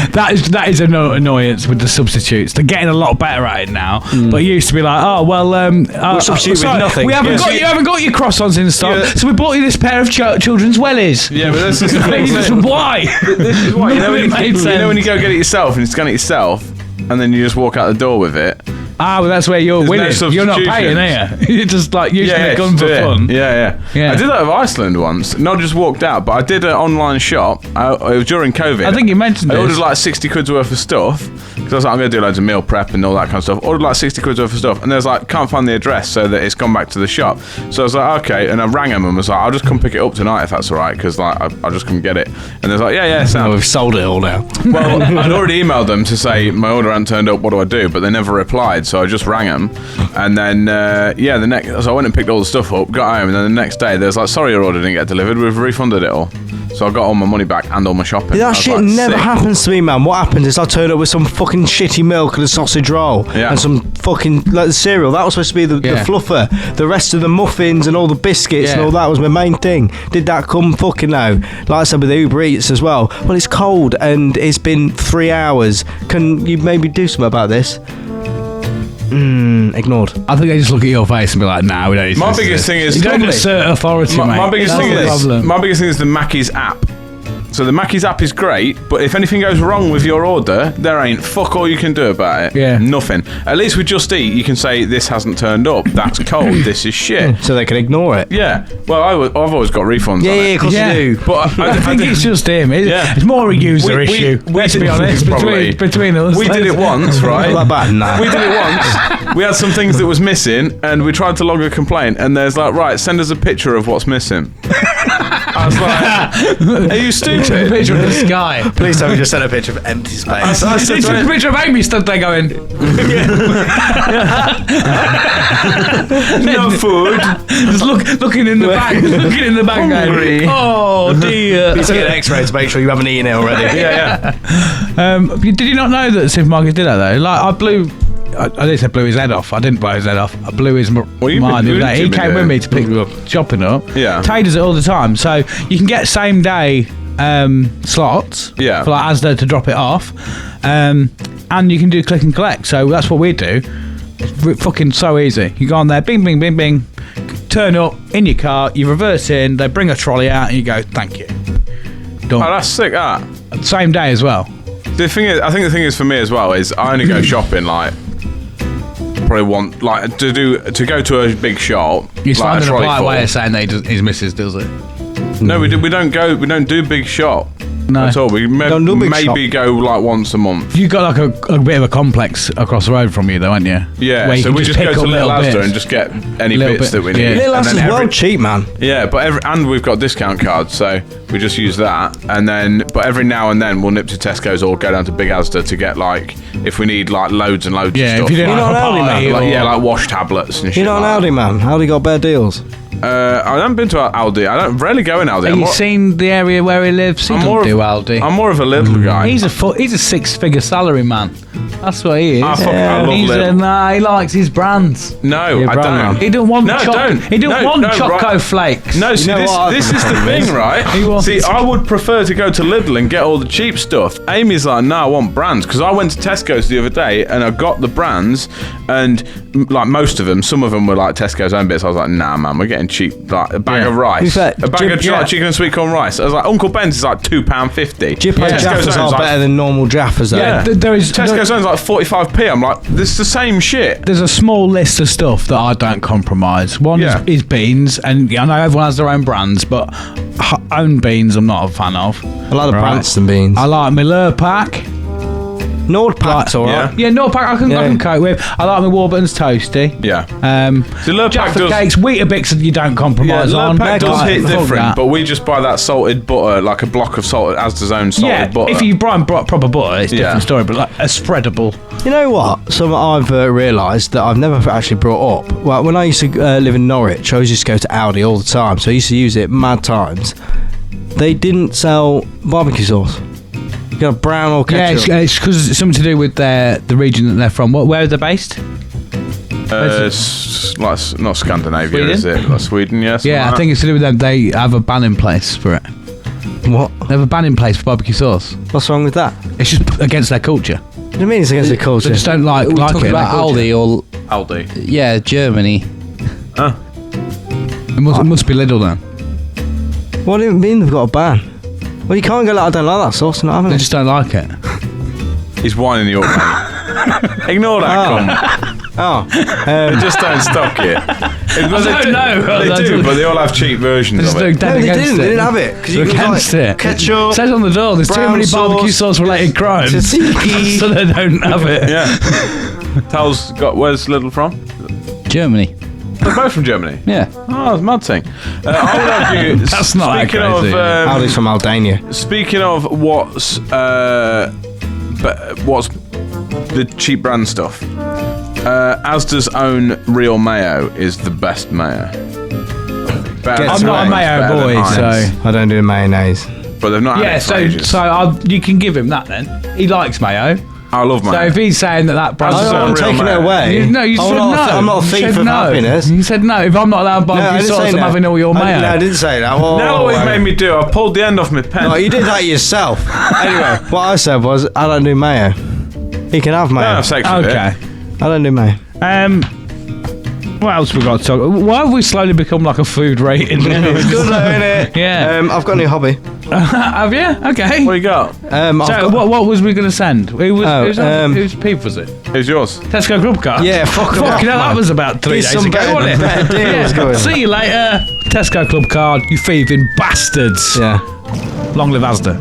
that is an annoyance with the substitutes. They're getting a lot better at it now. But it used to be like, oh well, We'll substitute with nothing. We haven't Yeah. got you haven't got your croissants in stock, Yeah. so we bought you this pair of children's wellies. Yeah, but this is the thing. Why? This is why you know, None of it made you know when you sense. go get it yourself and you scan it yourself, and then you just walk out the door with it. Well, that's where you're winning. You're not paying, are you? You're just like using the gun for fun. Yeah. I did that with Iceland once. Not just walked out, but I did an online shop. It was during COVID. I think you mentioned I this. ordered like 60 quid's worth of stuff because I was like, I'm going to do loads of meal prep and all that kind of stuff. Ordered like 60 quid's worth of stuff, and there's like, can't find the address, so that it's gone back to the shop. So I was like, okay, and I rang them and was like, I'll just come pick it up tonight if that's all right, because like I'll just come get it. And they're like, yeah, Sam. We've sold it all now. Well, I'd already emailed them to say my order hadn't turned up. What do I do? But they never replied, so I just rang them. And then so I went and picked all the stuff up, got home, and then the next day there's like, sorry, your order didn't get delivered. We've refunded it all. So I got all my money back and all my shopping. That shit never happens to me, man. What happens is I turn up with some fucking shitty milk and a sausage roll and some fucking like cereal. That was supposed to be the fluffer. The rest of the muffins and all the biscuits and all that was my main thing. Did that come fucking now? Like I said with the Uber Eats as well. Well, it's cold and it's been 3 hours. Can you maybe do something about this? Ignored. I think they just look at your face and be like, nah, we don't need to. My biggest thing is... You don't assert authority, mate. My biggest thing is the Mackey's app. So the Mackey's app is great, but if anything goes wrong with your order, there ain't fuck all you can do about it. Yeah. Nothing. At least with Just Eat, you can say, this hasn't turned up, that's cold, this is shit. So they can ignore it. Yeah. Well, I've always got refunds on it. Yeah, of course you do. But I think it's just him. It's more a user issue. Let's be honest, between us. We did it once, right? Not that bad, nah. We did it once. We had some things that was missing, and we tried to log a complaint, and there's like, right, send us a picture of what's missing. I was like, are you stupid? A picture of the sky. Please tell me just send a picture of empty space. I took a picture of Amy stood there going, no food. Just looking in the bag, going, oh dear. Need to get an X-ray to make sure you haven't eaten it already. Yeah. Did you not know that supermarkets did that though? Like I didn't say blew his head off. I didn't blow his head off. I blew his mind the other day. He came with me to pick shopping up. Yeah. Tay does it all the time. So you can get same day slots for like Asda to drop it off. And you can do click and collect. So that's what we do. It's fucking so easy. You go on there, bing, bing, bing, bing, turn up in your car, you reverse in, they bring a trolley out and you go, thank you. Done. Oh, that's sick, that. Same day as well. The thing is, I think the thing is for me as well is I only go shopping like probably want like to go to a big shop. You're like finding a polite way of saying that his missus does it. No, we don't do big shop. No. At all. We maybe go like once a month. You got like a bit of a complex across the road from you, though, haven't you? Yeah. Where you so we just go to Little Asda and just get any bits that we need. Yeah. Little Asda's well cheap, man. Yeah, but and we've got discount cards, so we just use that. But every now and then we'll nip to Tesco's or go down to Big Asda to get like if we need like loads and loads of stuff. If you You're not an Aldi man. Like wash tablets and shit. You're not an Aldi man. Aldi got better deals. I haven't been to Aldi. I don't rarely go in Aldi. Have you seen the area where he lives? He doesn't do Aldi. I'm more of a Lidl guy. He's a six-figure salary man. That's what he is. I love Lidl. He likes his brands. No, I don't. He don't want Choco Flakes. No, see, this is the thing, right? See, I would prefer to go to Lidl and get all the cheap stuff. Amy's like, no, I want brands. Because I went to Tesco's the other day and I got the brands and like most of them, some of them were like Tesco's own bits. I was like, nah, man, we're getting cheap. Like a bag of rice. A bag of chicken and sweet corn rice. I was like, Uncle Ben's is like £2.50. Jippo Jaffas are better than normal Jaffas, though. Yeah, Tesco's own's like 45p. I'm like, this is the same shit. There's a small list of stuff that I don't compromise. One is beans, and I know everyone has their own brands, but own beans I'm not a fan of. I like the Branston beans. I like my Lurpak. Nordpack's alright. Yeah, Nordpack I can cope with. I like my Warburton's Toasty. Yeah. Jaffa Cakes, Weetabix you don't compromise on. Lurpak does hit different, but we just buy that salted butter, like a block of salted, Asda's own salted butter. If you buy proper butter, it's a different story, but like a spreadable. You know what? Something I've realised that I've never actually brought up. Well, when I used to live in Norwich, I used to go to Aldi all the time, so I used to use it mad times. They didn't sell barbecue sauce. You got brown or ketchup? Yeah, it's because it's something to do with the region that they're from. Where are they based? It's like, not Scandinavia, Sweden? is it? Like Sweden, yes. Yeah, I think it's to do with them. They have a ban in place for it. What? They have a ban in place for barbecue sauce. What's wrong with that? It's just against their culture. What do you mean it's against their culture? They just don't like it. About Aldi or Aldi. Yeah, Germany. It must be Lidl then. What do you mean they've got a ban? Well, you can't go like, I don't like that sauce, not having They it. just don't like it. He's winding you up, mate. Ignore that, cunt. Oh. They just don't stock it. I don't know. They do, but they all have cheap versions of it. No, they didn't have it. Because you against it. Ketchup. It says on the door, there's too many barbecue sauce related crimes. Tzatziki. So they don't have it. Yeah. Tal's where's Little from? Germany. They're both from Germany. Yeah. Oh, it's a mad thing. I would argue. That's not that crazy. Aldi's from Albania. Speaking of what's the cheap brand stuff, Asda's own real mayo is the best mayo. I'm not a mayo boy, so I don't do mayonnaise. But they've not. Yeah, so you can give him that then. He likes mayo. I love mayo. So if he's saying that brand, I'm taking it away. You said no. I'm not a thief of happiness. You said no. If I'm not allowed barbecue sauce, I'm having all your mayo. No, I didn't say that. Now what it made me do, I pulled the end off my pen. No, you did that yourself. Anyway, what I said was, I don't do mayo. He can have mayo. Don't have sex with it. Okay. I don't do mayo. What else we got to talk? Why have we slowly become like a food rating? It's good though, innit? Yeah. I've got a new hobby. Have you? Okay. What you got? So what was we going to send? Whose Peeves was it? Who's yours? Tesco Club card. Yeah, fuck Fucking hell, that was about 3 Get days some ago, wasn't it? better deals going on. See you later. Tesco Club card, you thieving bastards. Yeah. Long live Asda.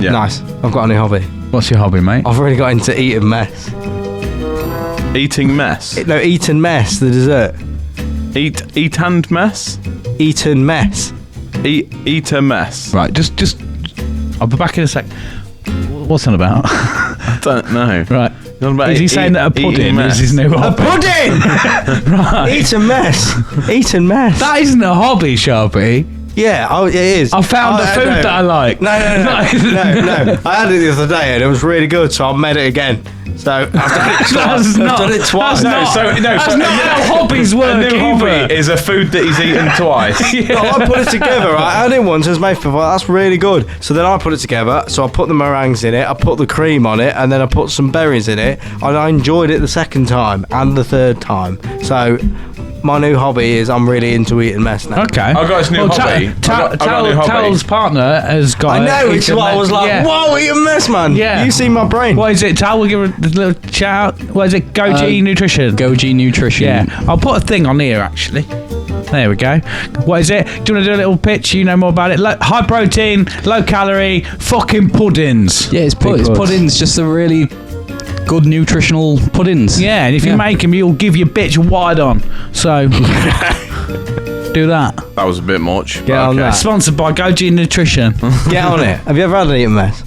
Yeah. Nice. I've got a new hobby. What's your hobby, mate? I've already got into eating mess. Eating mess. No, eating mess, the dessert. Eat and mess. Eaten mess. Eat a mess. Right, just I'll be back in a sec. What's that about? I don't know. Right. Is he saying that a pudding is his new hobby? A pudding! Right. Eat a mess. Eating mess. That isn't a hobby, Sharpie. Yeah, it is. I found the food that I like. No. I had it the other day and it was really good, so I made it again. So I've done it twice. That's not how hobbies work. A new hobby is a food that he's eaten twice. No, I put it together, right? I had it once, it was made for that's really good. So then I put it together, so I put the meringues in it, I put the cream on it, and then I put some berries in it, and I enjoyed it the second time and the third time. So my new hobby is I'm really into eating mess now. Okay. I got this new hobby. Tal's partner has got. I know, it's what I was like, whoa, eating mess, man. Yeah. You see my brain. What is it, Tal? We'll give her a little shout out. What is it? Goji Nutrition. Goji Nutrition. Yeah. I'll put a thing on here, actually. There we go. What is it? Do you want to do a little pitch? You know more about it. High protein, low calorie, fucking puddings. Yeah, it's puddings. Just a really good nutritional puddings. Yeah, and if you make them, you'll give your bitch wide on. So do that. That was a bit much. Get on that. Sponsored by Goji Nutrition. Get on it. Have you ever had an eating mess?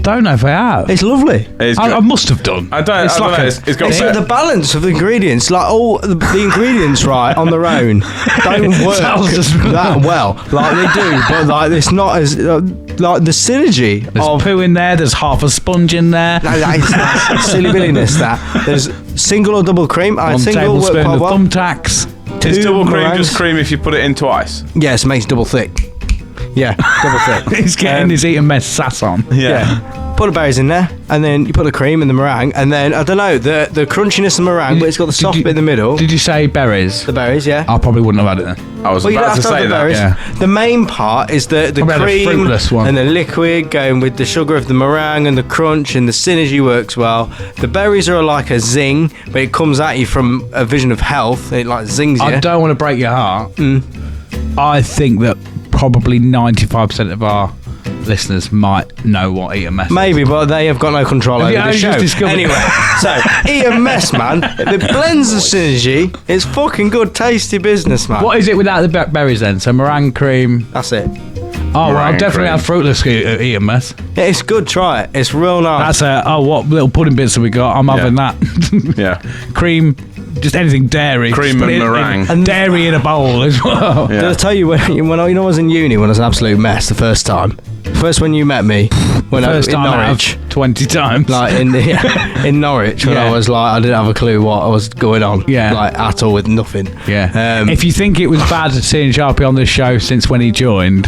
Don't know if I have. It's lovely. I must have done. I don't know. It's got It's like the balance of the ingredients, like all the ingredients, right, on their own, don't work that well. Like they do, but like it's not as like the synergy There's poo in there. There's half a sponge in there. No, that's silly billiness. That there's single or double cream. One single work tablespoon quite of well. thumbtacks. Is double cream meringues. just cream if you put it into ice? Yes, it makes it double thick. Yeah, double thick. He's getting his eating mess sass on. Yeah. Put the berries in there, and then you put the cream and the meringue, and then I don't know the crunchiness of the meringue, but it's got the soft bit in the middle. Did you say berries? The berries, yeah. I probably wouldn't have had it then. I was Well, you don't about have to to have say the that. berries. Yeah. The main part is the Probably had a cream fruitless one. and the liquid going with the sugar of the meringue and the crunch, and the synergy works well. The berries are like a zing, but it comes at you from a vision of health. It like zings you. I don't want to break your heart. I think that probably 95% of our listeners might know what eat a mess is. Maybe, but they have got no control over the show. Anyway, so eat a mess, man. It blends the synergy. It's fucking good, tasty business, man. What is it without the berries then? So meringue cream. That's it. Oh, well, I'll Meringue definitely cream. have fruitless eat a mess. Yeah, it's good. Try it. It's real nice. That's what little pudding bits have we got? I'm having that. Yeah. Cream, just anything dairy. Cream Just put and it in- meringue. And dairy in a bowl as well. Yeah. Did I tell you when I was in uni when I was an absolute mess the first time? First when you met me when I was First in time out Norwich. of 20 times. Like in Norwich when Yeah. I was like I didn't have a clue what was going on. Yeah. Like at all with nothing. Yeah. Um, If you think it was bad seeing Sharpie on this show since when he joined,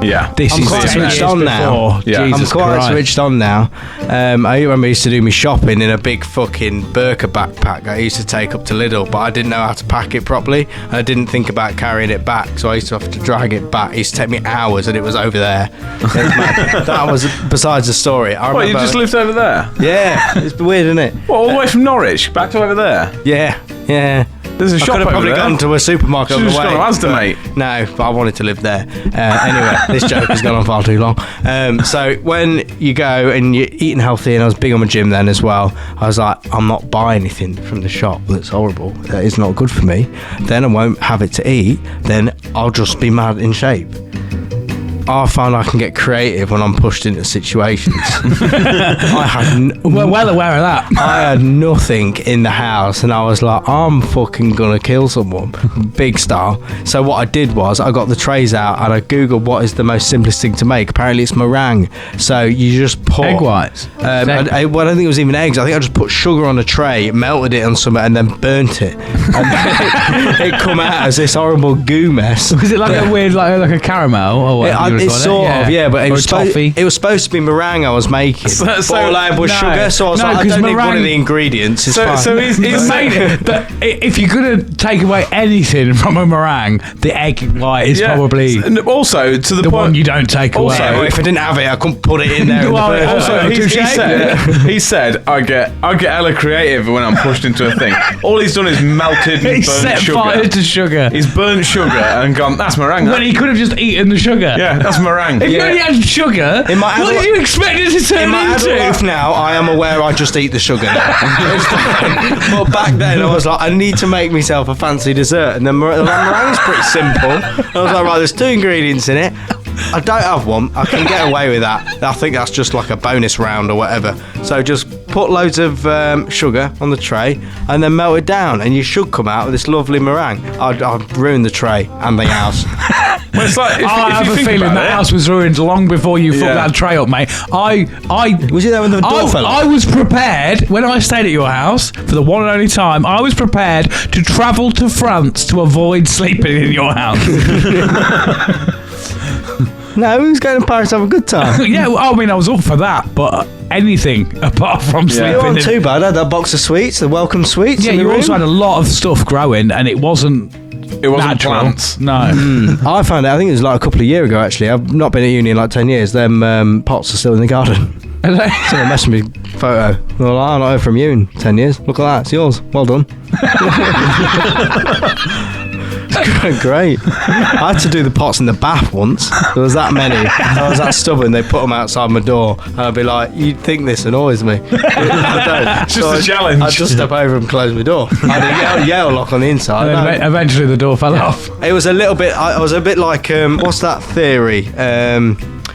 Yeah. I'm quite switched on now. Yeah. I'm Jesus quite Christ. switched on now. I remember I used to do my shopping in a big fucking Burka backpack I used to take up to Lidl, but I didn't know how to pack it properly. I didn't think about carrying it back, so I used to have to drag it back. It used to take me hours, and it was over there. That was besides the story. I What, you remember, just lived over there? Yeah, it's weird, isn't it? What, all the way from Norwich back to over there? Yeah. There's a I shop could have over probably there. gone to a supermarket on Should've the just way. gone to Asda, but- mate. No, but I wanted to live there. Anyway, this joke has gone on far too long. So when you go and you're eating healthy, and I was big on my gym then as well, I was like, I'm not buying anything from the shop that's horrible. That is not good for me. Then I won't have it to eat. Then I'll just be mad in shape. I find I can get creative when I'm pushed into situations. I had We're well aware of that. I had nothing in the house, and I was like, I'm fucking gonna kill someone, big style. So what I did was I got the trays out and I googled what is the most simplest thing to make. Apparently it's meringue. So you just put Egg whites. I don't think it was even eggs. I think I just put sugar on a tray, melted it on something, and then burnt it. And then it come out as this horrible goo mess. Was it like a weird, like a caramel or whatever? It's sort of, yeah, but it Or was, a toffee. it was supposed to be meringue I was making. So- But all I had was no. sugar, so I was No, like, I 'cause don't need one of meringue- the ingredients. It's fine. So he's Mate, but if you're gonna take away anything from a meringue, the egg white is probably And also to the the point. one you don't take Also, Yeah, away. well, if I didn't have it, I couldn't put it in there. in the Well, first also, place. he said, I get hella creative when I'm pushed into a thing. All he's done is melted and He burnt set fire sugar. to sugar He's burnt sugar and gone, that's meringue. when he could have just eaten the sugar. Yeah, that's meringue. If you only had sugar, In my what adult- did you expect it to turn in my adult into? life now, I am aware I just eat the sugar now. But back then, I was like, I need to make myself a fancy dessert. And the meringue's pretty simple. I was like, right, there's 2 ingredients in it. I don't have one. I can get away with that. I think that's just like a bonus round or whatever. So just put loads of sugar on the tray and then melt it down, and you should come out with this lovely meringue. I'd ruin the tray and the house. Well, it's like, if I you have a think feeling about that it, house was ruined long before you fucked Yeah. that tray up, mate. Was you there when the door fell off? I was prepared when I stayed at your house for the one and only time. I was prepared to travel to France to avoid sleeping in your house. No, who's going to Paris to have a good time? Yeah, well, I mean, I was up for that, but anything apart from You sleeping. weren't in- too bad. I had that box of sweets, the welcome sweets. Yeah, in the you room. also had a lot of stuff growing, and it wasn't. it wasn't natural. plants. No. I found out, I think it was like a couple of years ago actually. I've not been at uni in like 10 years. Them pots are still in the garden. Someone messaged me photo. Well, I not heard from you in 10 years. Look at that, it's yours. Well done. Great. I had to do the pots in the bath once. There was that many. I was that stubborn. They put them outside my door, and I'd be like, "You'd think this annoys me." I don't. It's just a challenge. I'd just step over and close my door. I had a yell lock on the inside. And then eventually the door fell off. It was a little bit. I was a bit like what's that theory?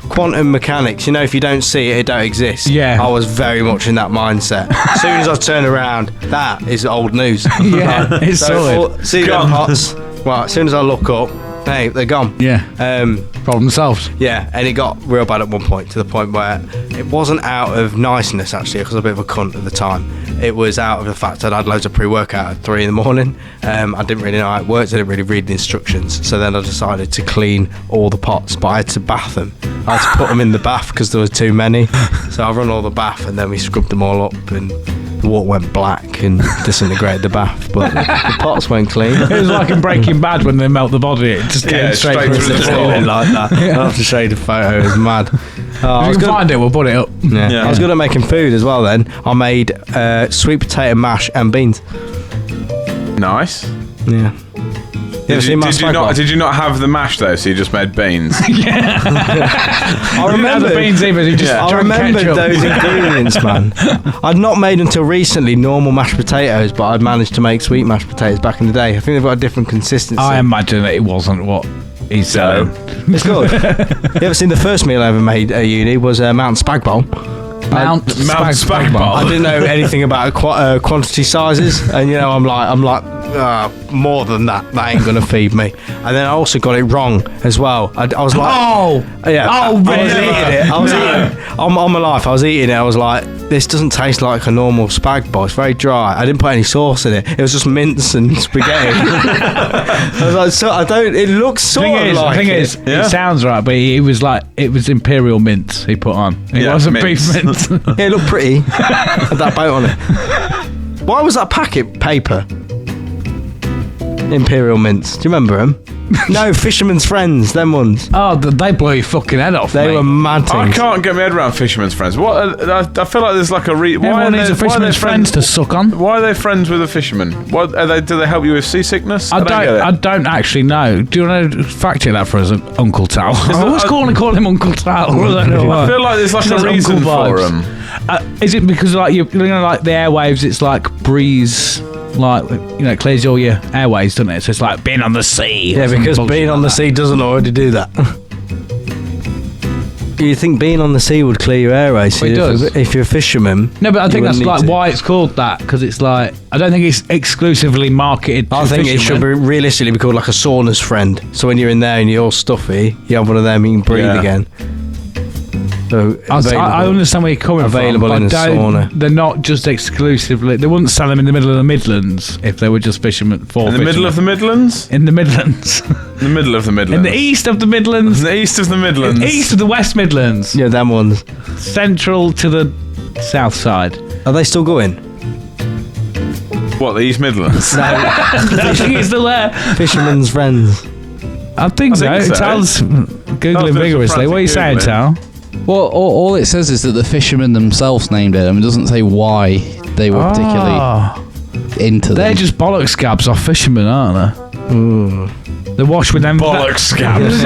Quantum mechanics. You know, if you don't see it, it don't exist. Yeah. I was very much in that mindset. As soon as I turn around, that is old news. Yeah, it's solid. See them pots. Well, as soon as I look up, hey, they're gone. Yeah. Problem solved. Yeah, and it got real bad at one point, to the point where it wasn't out of niceness actually, because I was a bit of a cunt at the time. It was out of the fact that I'd had loads of pre-workout at 3 in the morning. I didn't really know how it worked. I didn't really read the instructions. So then I decided to clean all the pots, but I had to bath them. I had to put them in the bath because there was too many. So I run all the bath, and then we scrubbed them all up, and the water went black and disintegrated the bath. But the pots went clean. It was like in Breaking Bad when they melt the body. It just came straight straight through through the the floor. floor. Like that. I'll have to show you the photo. It was mad. I If was you can good. find it, we'll put it up. Yeah. Yeah. I was good at making food as well then. I made sweet potato mash and beans. Nice. Yeah. Did you not have the mash though? So you just made beans. I You didn't have remember the beans either. You just I drank remembered ketchup. those ingredients, man. I'd not made until recently normal mashed potatoes, but I'd managed to make sweet mashed potatoes back in the day. I think they've got a different consistency. I imagine that it wasn't what he's selling. It's good. You ever seen the first meal I ever made at uni was a mountain spag bowl. Mount Spag Spag Bowl. I didn't know anything about quantity sizes, and you know I'm like more than that. That ain't gonna feed me. And then I also got it wrong as well. I was like, really? I was eating it. On my life, I was eating it. I was like, this doesn't taste like a normal spag bol. It's very dry. I didn't put any sauce in it. It was just mince and spaghetti. I was like, so I don't. It looks sort of like. The thing is, it sounds right, but it was imperial mince he put on. It wasn't beef mince. Yeah, it looked pretty. Had that boat on it. Why was that packet paper? Imperial mints. Do you remember them? No, Fisherman's Friends, them ones. Oh, they blew your fucking head off. They were mad things. I can't get my head around Fisherman's Friends. What? I feel like there's like a Everyone needs a Fisherman's Friends to suck on. Why are they friends with a fisherman? What are they? Do they help you with seasickness? I don't actually know. Do you want to fact check that for us, Uncle Tal? I always call him Uncle Tal. I feel like there's like a reason for them. Is it because like you know, like the airwaves? It's like breeze. Like, it clears all your airways, doesn't it? So it's like being on the sea. Yeah, because being on the sea doesn't already do that. You think being on the sea would clear your airways? Well, it does. If you're a fisherman. No, but I think that's like why it's called that, because it's like, I don't think it's exclusively marketed to I think fishermen. it should be realistically be called like a sauna's friend. So when you're in there and you're all stuffy, you have one of them, you can breathe again. So I understand where you're coming from. Available in a sauna. They're not just exclusively. They wouldn't sell them in the middle of the Midlands if they were just fishermen for In the middle of the Midlands? In the Midlands. In the middle of the Midlands. In the east of the Midlands. In the east of the Midlands. East of the West Midlands. Yeah, them ones. Central to the south side. Are they still going? What, the East Midlands? No. I think it's still there. Fisherman's Friends. I think so. Tal's Googling vigorously. What are you saying, Tal? Well, all it says is that the fishermen themselves named it, and it doesn't say why they were particularly into them. They're just bollock scabs off fishermen, aren't they? They're washed with them. Bollock scabs.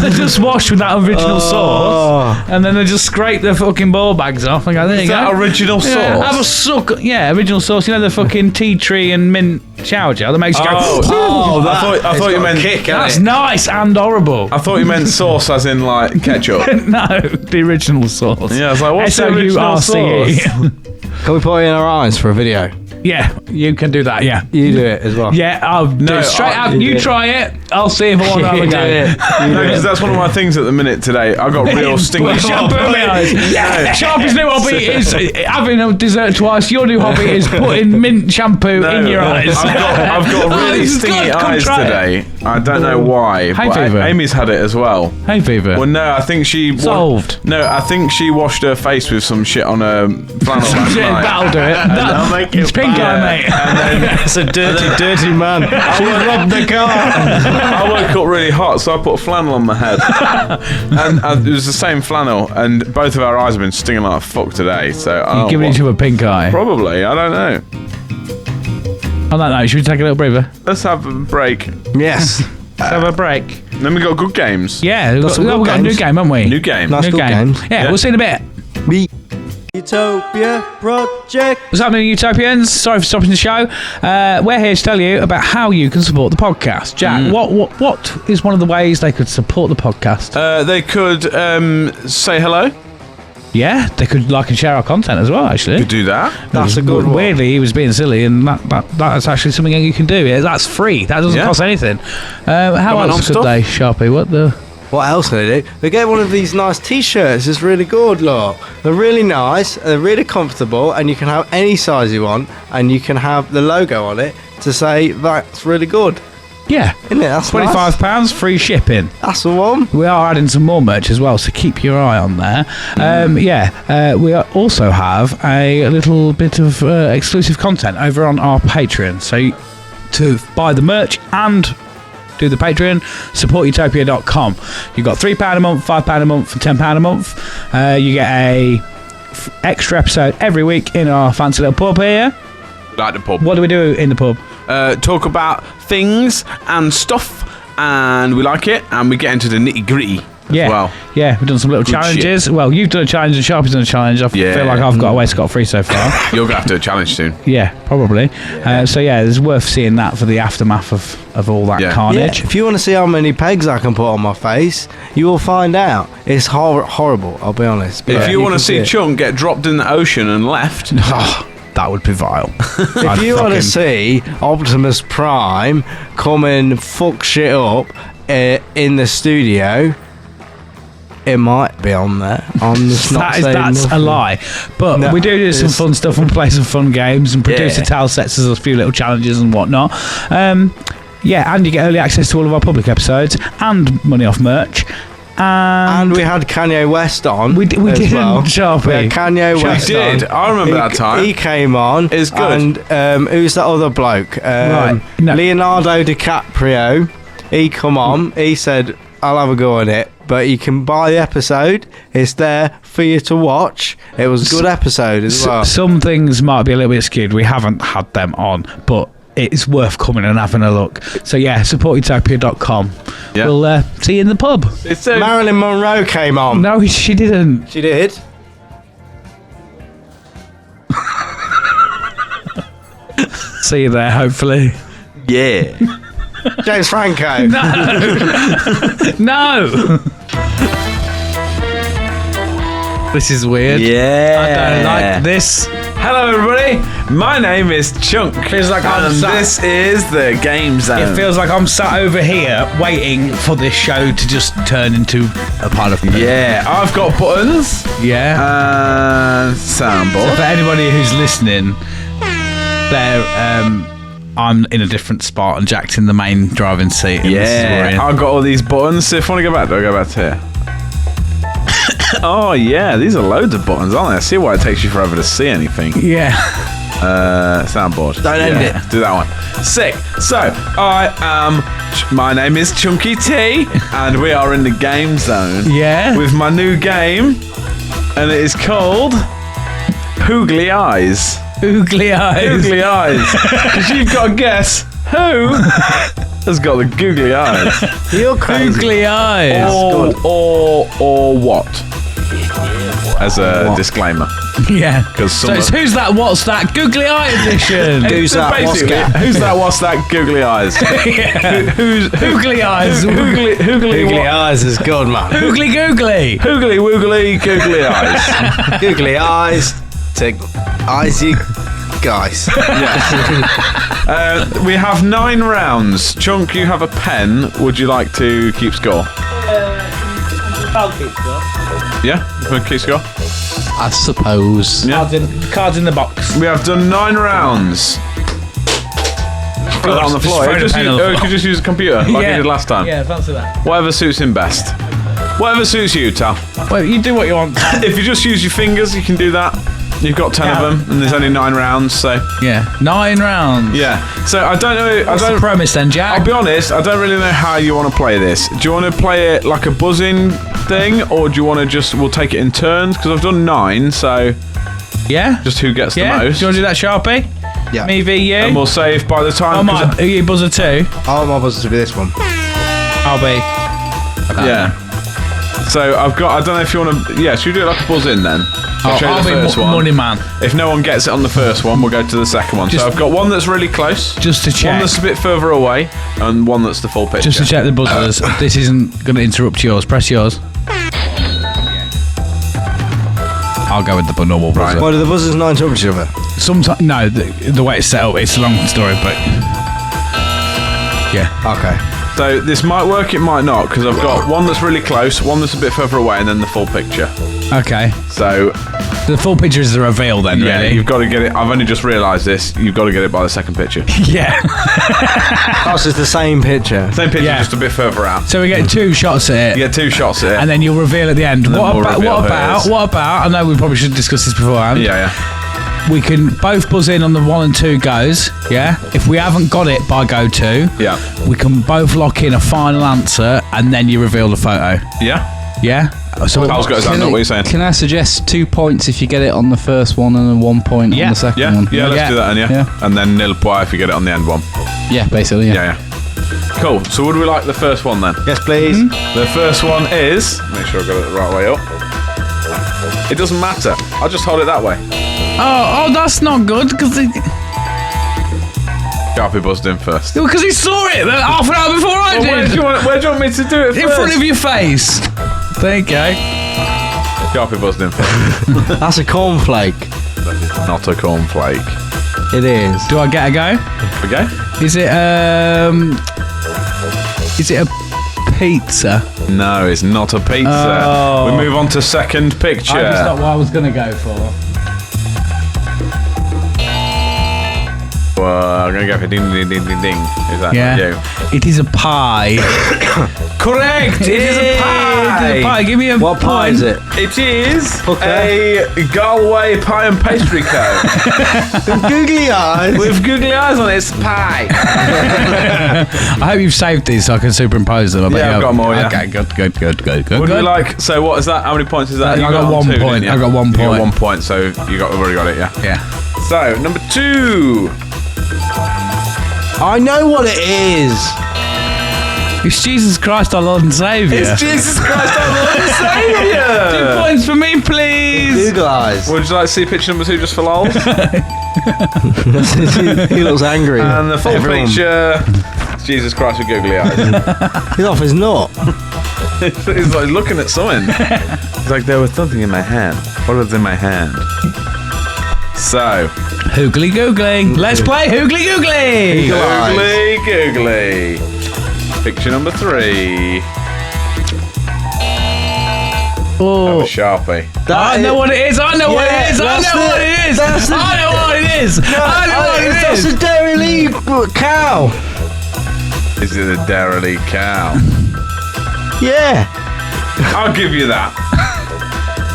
They're just washed with that original sauce, and then they just scrape their fucking ball bags off and go, there you go. That original sauce? Have a suck. Yeah, original sauce. You know the fucking tea tree and mint chow gel that makes you go. I thought you meant kick. That's nice and horrible. I thought you meant sauce as in like ketchup. No, the original sauce. Yeah, I was like, what's the original sauce? Can we put it in our eyes for a video? Yeah, you can do that, yeah. You do it as well. Yeah, I'll do it straight up. You try it, I'll see if I want to have a go. No, because that's one of my things at the minute today. I got real stinky shampoo in my eyes. Sharpie's new hobby is having a dessert twice. Your new hobby is putting mint shampoo in your eyes. I've got really stinky eyes today. I don't know why. Hay fever. Amy's had it as well. Hay fever. Well, no, I think she... Solved. No, I think she washed her face with some shit on her flannel last night. That'll do it. I'll make it Pink eye, mate. And then It's a dirty man. She robbed the car. I woke up really hot, so I put a flannel on my head. and it was the same flannel, and both of our eyes have been stinging like fuck today. So You're giving each other a pink eye. Probably, I don't know. On that note, should we take a little breather? Let's have a break. Yes. Let's have a break. Then we got good games. Yeah, we've got a new game, haven't we? New game. Nice New good game. games. Yeah, we'll see in a bit. Utopia Project. What's happening, Utopians? Sorry for stopping the show. We're here to tell you about how you can support the podcast. Jack, what is one of the ways they could support the podcast? They could say hello. Yeah, they could like and share our content as well, actually. Could do that. That's a good one. Weirdly, he was being silly, and that's actually something you can do. Yeah, that's free. That doesn't cost anything. How else could they, Sharpie? What else can they do? They get one of these nice t-shirts. It's really good, look. They're really nice, they're really comfortable, and you can have any size you want, and you can have the logo on it to say that's really good. Yeah. Isn't it? That's £25, nice. free shipping. That's the one. We are adding some more merch as well, so keep your eye on there. We also have a little bit of exclusive content over on our Patreon. So to buy the merch and do the Patreon, support utopia.com. You've got £3 a month, £5 a month, and £10 a month. You get a extra episode every week in our fancy little pub here. Like the pub. What do we do in the pub? Talk about things and stuff, and we like it, and we get into the nitty gritty as well. Yeah, we've done some little challenges. Shit. Well, you've done a challenge and Sharpie's done a challenge. I feel like I've got away scot-free so far. You're going to have to do a challenge soon. Yeah, probably. So it's worth seeing that for the aftermath of all that carnage. Yeah, if you want to see how many pegs I can put on my face, you will find out. It's horrible, I'll be honest. If you want to see Chunk get dropped in the ocean and left, that would be vile. If you want to see Optimus Prime come and fuck shit up in the studio, it might be on there. I'm just not saying that's nothing. a lie. But No, we do some fun stuff and play some fun games, and producer Tal sets us a few little challenges and whatnot. And you get early access to all of our public episodes and money off merch. And we had Kanye West on. We didn't, Sharpie. We had Kanye West We did. on. I remember that time. He came on. It's good. And who's that other bloke? Right. No. Leonardo DiCaprio. He come on. He said, I'll have a go on it. But you can buy the episode. It's there for you to watch. It was a good episode as well. Some things might be a little bit skewed. We haven't had them on, but it's worth coming and having a look. So support utopia.com. Yeah. We'll see you in the pub. Marilyn Monroe came on. No, she didn't. She did. See you there, hopefully. Yeah. James Franco. No. This is weird. Yeah. I don't like this. Hello, everybody. My name is Chunk. Feels like I'm and sat- this is the Game Zone. It feels like I'm sat over here waiting for this show to just turn into a pile of poo. Yeah, I've got buttons Yeah. and So soundboard. for anybody who's listening, I'm in a different spot and Jack's in the main driving seat. And this is where Yeah, I've got all these buttons. So if I want to go back, do I go back to here? Oh, yeah, these are loads of buttons, aren't they? I see why it takes you forever to see anything. Yeah. Soundboard. Don't end it. Do that one. Sick. So, my name is Chunky T, and we are in the Game Zone. Yeah. With my new game, and it is called Hoogly Eyes. Oogly eyes. Googly eyes. Because you've got to guess who has got the googly eyes. You're crazy. Oogly eyes. Or what? As a disclaimer. Yeah. So it's who's that? What's that? Googly eye edition. Who's that? What's Basically, that? who's that? What's that? Googly eyes. Who's Oogly eyes. Hoogly Googly what? eyes is good, man. Oogly googly. Hoogly woogly googly eyes. Googly eyes to eyes you guys. We have 9 rounds. Chunk, you have a pen. Would you like to keep score? Yeah? You want to keep score? I suppose. Yeah. Cards in the box. We have done 9 rounds. Put that on the Just floor. throw the pen on the You could just use a computer like you did last time. Yeah, fancy that. Whatever suits him best. Whatever suits you, Tal. Well, you do what you want. If you just use your fingers, you can do that. You've got 10 of them, and there's only 9 rounds, so Yeah. 9 rounds. yeah. So I don't know. What's the premise then, Jack? I'll be honest. I don't really know how you want to play this. Do you want to play it like a buzzing thing, or do you want to just we'll take it in turns? Because I've done 9, so Yeah. just who gets Yeah. the most. Do you want to do that, Sharpie? Yeah. Me v you. And we'll save by the Oh time. my. Are you buzzer too? I want my buzzer to be this one. I'll be. Yeah. So I've got. I don't know if you want to. Yeah. Should we do it like a buzz-in then? I'll show you I'll the be first one. money man. If no one gets it on the first one, we'll go to the second one. Just- So I've got one that's really close, Just to one check. that's a bit further away, and one that's the full picture. Just to check the buzzers. This isn't going to interrupt yours. Press yours. I'll go with the normal buzzer. Right. Why do the buzzers not interrupt each other? Sometimes no, the way it's set up, it's a long story, but yeah. Okay. So this might work, it might not, because I've got one that's really close, one that's a bit further away, and then the full picture. Okay. So The full picture is the reveal then, yeah, really. you've got to get it. I've only just realised this. You've got to get it by the second picture. Yeah. That's just the same picture. Same picture, Yeah. just a bit further out. So we get 2 shots at it. You get 2 shots at it. And then you'll reveal at the end. then we'll reveal who it is. What about? I know we probably should discuss this beforehand. yeah. We can both buzz in on the 1 and 2 goes. Yeah. If we haven't got it by go 2, Yeah. we can both lock in a final answer, and then you reveal the photo. Yeah. Yeah. So Carl's got his hand up. What are you saying? Can I suggest 2 points if you get it on the first one and then 1 point Yeah. on the second Yeah. one? Yeah. Let's Yeah. do that. Then, Yeah. And then nil point if you get it on the end one. Yeah, basically, yeah. Yeah. Cool. So would we like the first one then? Yes, please. The first one is. Make sure I got it the right way up. It doesn't matter. I'll just hold it that way. Oh, that's not good because Garpy buzzed in first. he saw it half an hour before I Well, where do you want me to do it first? In front of your face. There you go. Garpy buzzed in first. That's a cornflake. not a cornflake. It is. Do I get a go? Okay. Is it a pizza? No, it's not a pizza. Oh. We move on to second picture. That's not what I was going to go for. Well, I'm going to go for ding, ding, ding, ding, ding. Is that you? It is a pie. Correct! It is a pie! It is a pie. Give me a What pie is it? It is Okay. a Galway pie and pastry co. Googly eyes. With googly eyes on it. It's pie. I hope you've saved these so I can superimpose them. Yeah, I've got more, yeah. Okay, good. Would you like... So what is that? How many points is that? I got 1 2, point. didn't you? I got 1 You point. got 1 point, so we've already got it, yeah? Yeah. So, number 2. I know what it is. It's Jesus Christ, our Lord and Saviour. It's Jesus Christ, our Lord and 2 Saviour! points for me, please. Googly eyes. Would you like to see picture number 2 just for lols? He looks angry. And the full Everyone. picture... It's Jesus Christ with googly eyes. He's off his nut. He's like looking at something. It's like there was something in my hand. What was in my hand? So... Hoogly Googly. Let's play Hoogly Googly. Googly, googly. Picture number 3. Oh, A Sharpie. I know what it is. I know what it is. I know what it is. That's the- I know what it is. I know what it That's is. a Dairy cow. Is it a Dairy cow? Yeah. I'll give you that.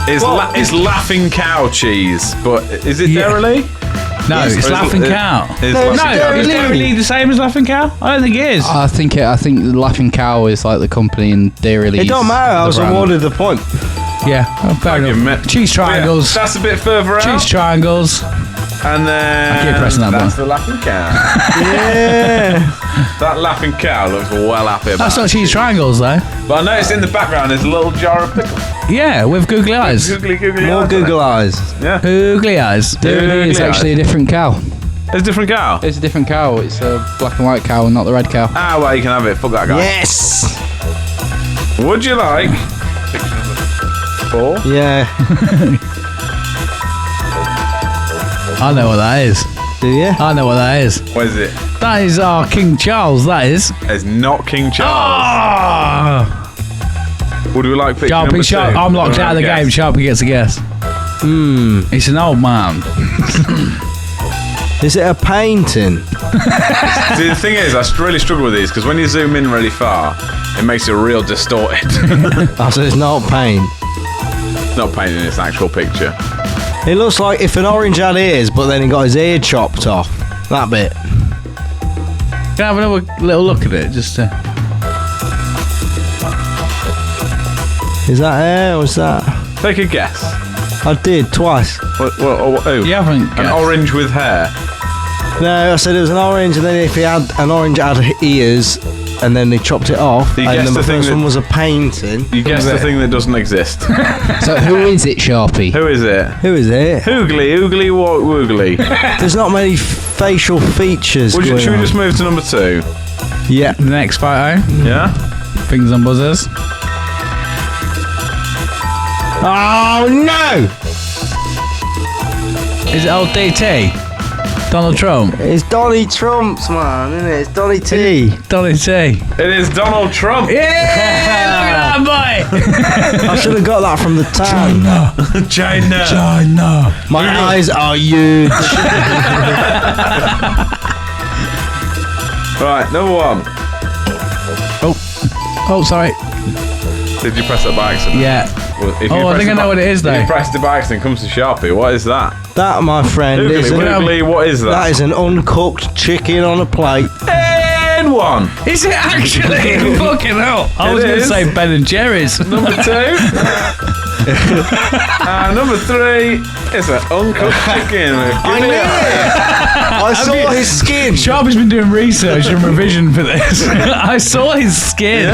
It's laughing cow cheese, but is it Yeah. Dairy? No, Yes. it's Or is Laughing it- Cow. Is No, Laughing No, Cow Dairy is Lee. Dairy Lee the same as Laughing Cow? I don't think it is. I think the Laughing Cow is like the company in Dairy Lee's. It don't matter. I was the brand. awarded the point. Yeah, oh, fair Give enough. me- Cheese triangles. Yeah, that's a bit further out. Cheese triangles. And then I keep pressing that that's button. the Laughing Cow. Yeah. That Laughing Cow looks well happy about That's not it. cheese triangles though. But I noticed in the background there's a little jar of pickles. Yeah, with googly eyes. Googly, googly More eyes on Google eyes. it. Yeah. Googly eyes. Dairy Lee is Googly actually a different cow. It's a different cow. It's a different cow. It's a black and white cow and not the red cow. Ah, well, you can have it. Fuck that guy. Yes. Would you like... Picture number 4? Yeah. I know what that is. Do you? I know what that is. What is it? That is our King Charles, that is. It's not King Charles. Ah! Would we like picture number 2? Sharpie, I'm locked out of the game. Sharpie gets a guess. It's an old man. Is it a painting? See, the thing is, I really struggle with these because when you zoom in really far, it makes it real distorted. Oh, so it's not paint. It's not painting, it's an actual picture. It looks like if an orange had ears, but then he got his ear chopped off. That bit. Can I have another little look at it? Just to... Is that hair or is that? Take a guess. I did twice. Oh. You haven't An guessed. orange with hair. No, I said it was an orange, and then if he had an orange had ears, and then they chopped it off, You and guessed then the the thing first that- one was a painting. You guess the thing that doesn't exist. So who is it, Sharpie? Who is it? Who is it? Oogly, woogly. There's not many facial features. Should going we on. just move to number 2? Yeah. The next photo. Yeah? Fingers on buzzers. Oh no! Is it old DT? Donald Trump? It's Donny Trump's man, isn't it? It's Donny T. Donald T. It is Donald Trump. Yeah! Look at that boy! I should have got that from the tan. China. China. My eyes are huge. Right, number 1. Oh, sorry. Did you press that by accident? Yeah. Well, if you Oh, I press think it I know by- what it is, If though. you pressed it by accident, it comes to Sharpie. What is that? That, my friend, Oogly, is woogly, what is that that? is an uncooked chicken on a plate. And 1. Is it actually? Fucking hell. I was It going to is. say Ben and Jerry's. Number 2. Number 3 is an uncooked chicken with googly eyes. I saw his skin. Sharpie's been doing research and revision for this. I saw his skin.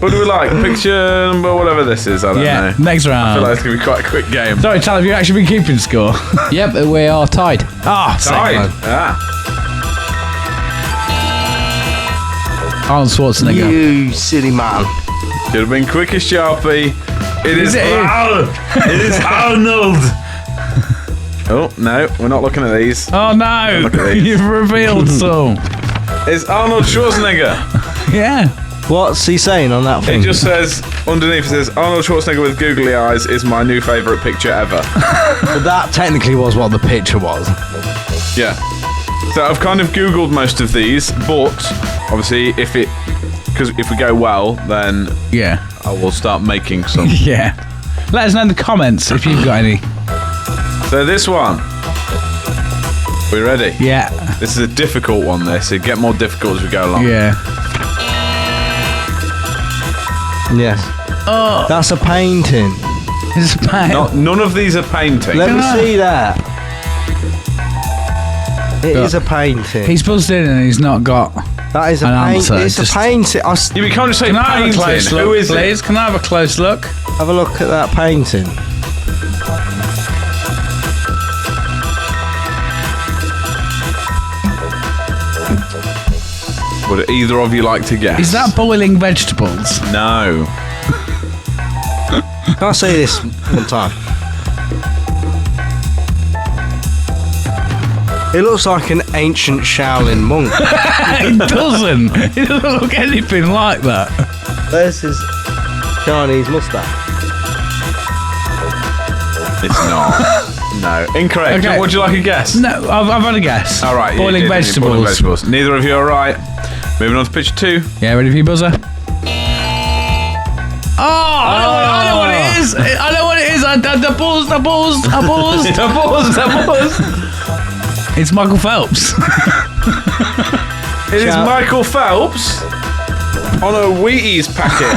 What do we like? Picture number whatever this is, I don't Yeah, know. next I feel round. like it's going to be quite a quick game. Sorry, Tal, have you actually been keeping score? Yep, we are tied. Ah, Tied. second. Ah. Arnold Schwarzenegger. You silly man. Should have been quickest Sharpie. It is Arnold. Oh, no, we're not looking at these. Oh, no. Look at these. You've revealed some. It's Arnold Schwarzenegger. Yeah. What's he saying on that thing? It just says, underneath it says, Arnold Schwarzenegger with googly eyes is my new favourite picture ever. Well, that technically was what the picture was. Yeah. So I've kind of Googled most of these, but obviously if we go well, then Yeah. I will start making some. Yeah. Let us know in the comments if you've got any. So this one. We ready? Yeah. This is a difficult one, this. It'll get more difficult as we go along. Yeah. Yes. Oh. That's a painting. It's a pain. None of these are paintings. Let me I? see that. It is a painting. He's buzzed in and he's not got... That is a an painting. answer, It's just- a painting. You can't just say Can I have a painting. close look, Who is please? Can I have a close look? Have a look at that painting. Would either of you like to guess? Is that boiling vegetables? No. Can I say this one time? It looks like an ancient Shaolin monk. It doesn't. It doesn't look anything like that. There's his Chinese moustache. It's not. No. Incorrect. Okay. Would you like a guess? No, I've had a guess. All right. Boiling you did, vegetables. Boiling vegetables. Neither of you are right. Moving on to picture 2. Yeah, ready for your buzzer? Oh, I know what it is. I know what it is. I paused. It's Michael Phelps. It is Michael Phelps on a Wheaties packet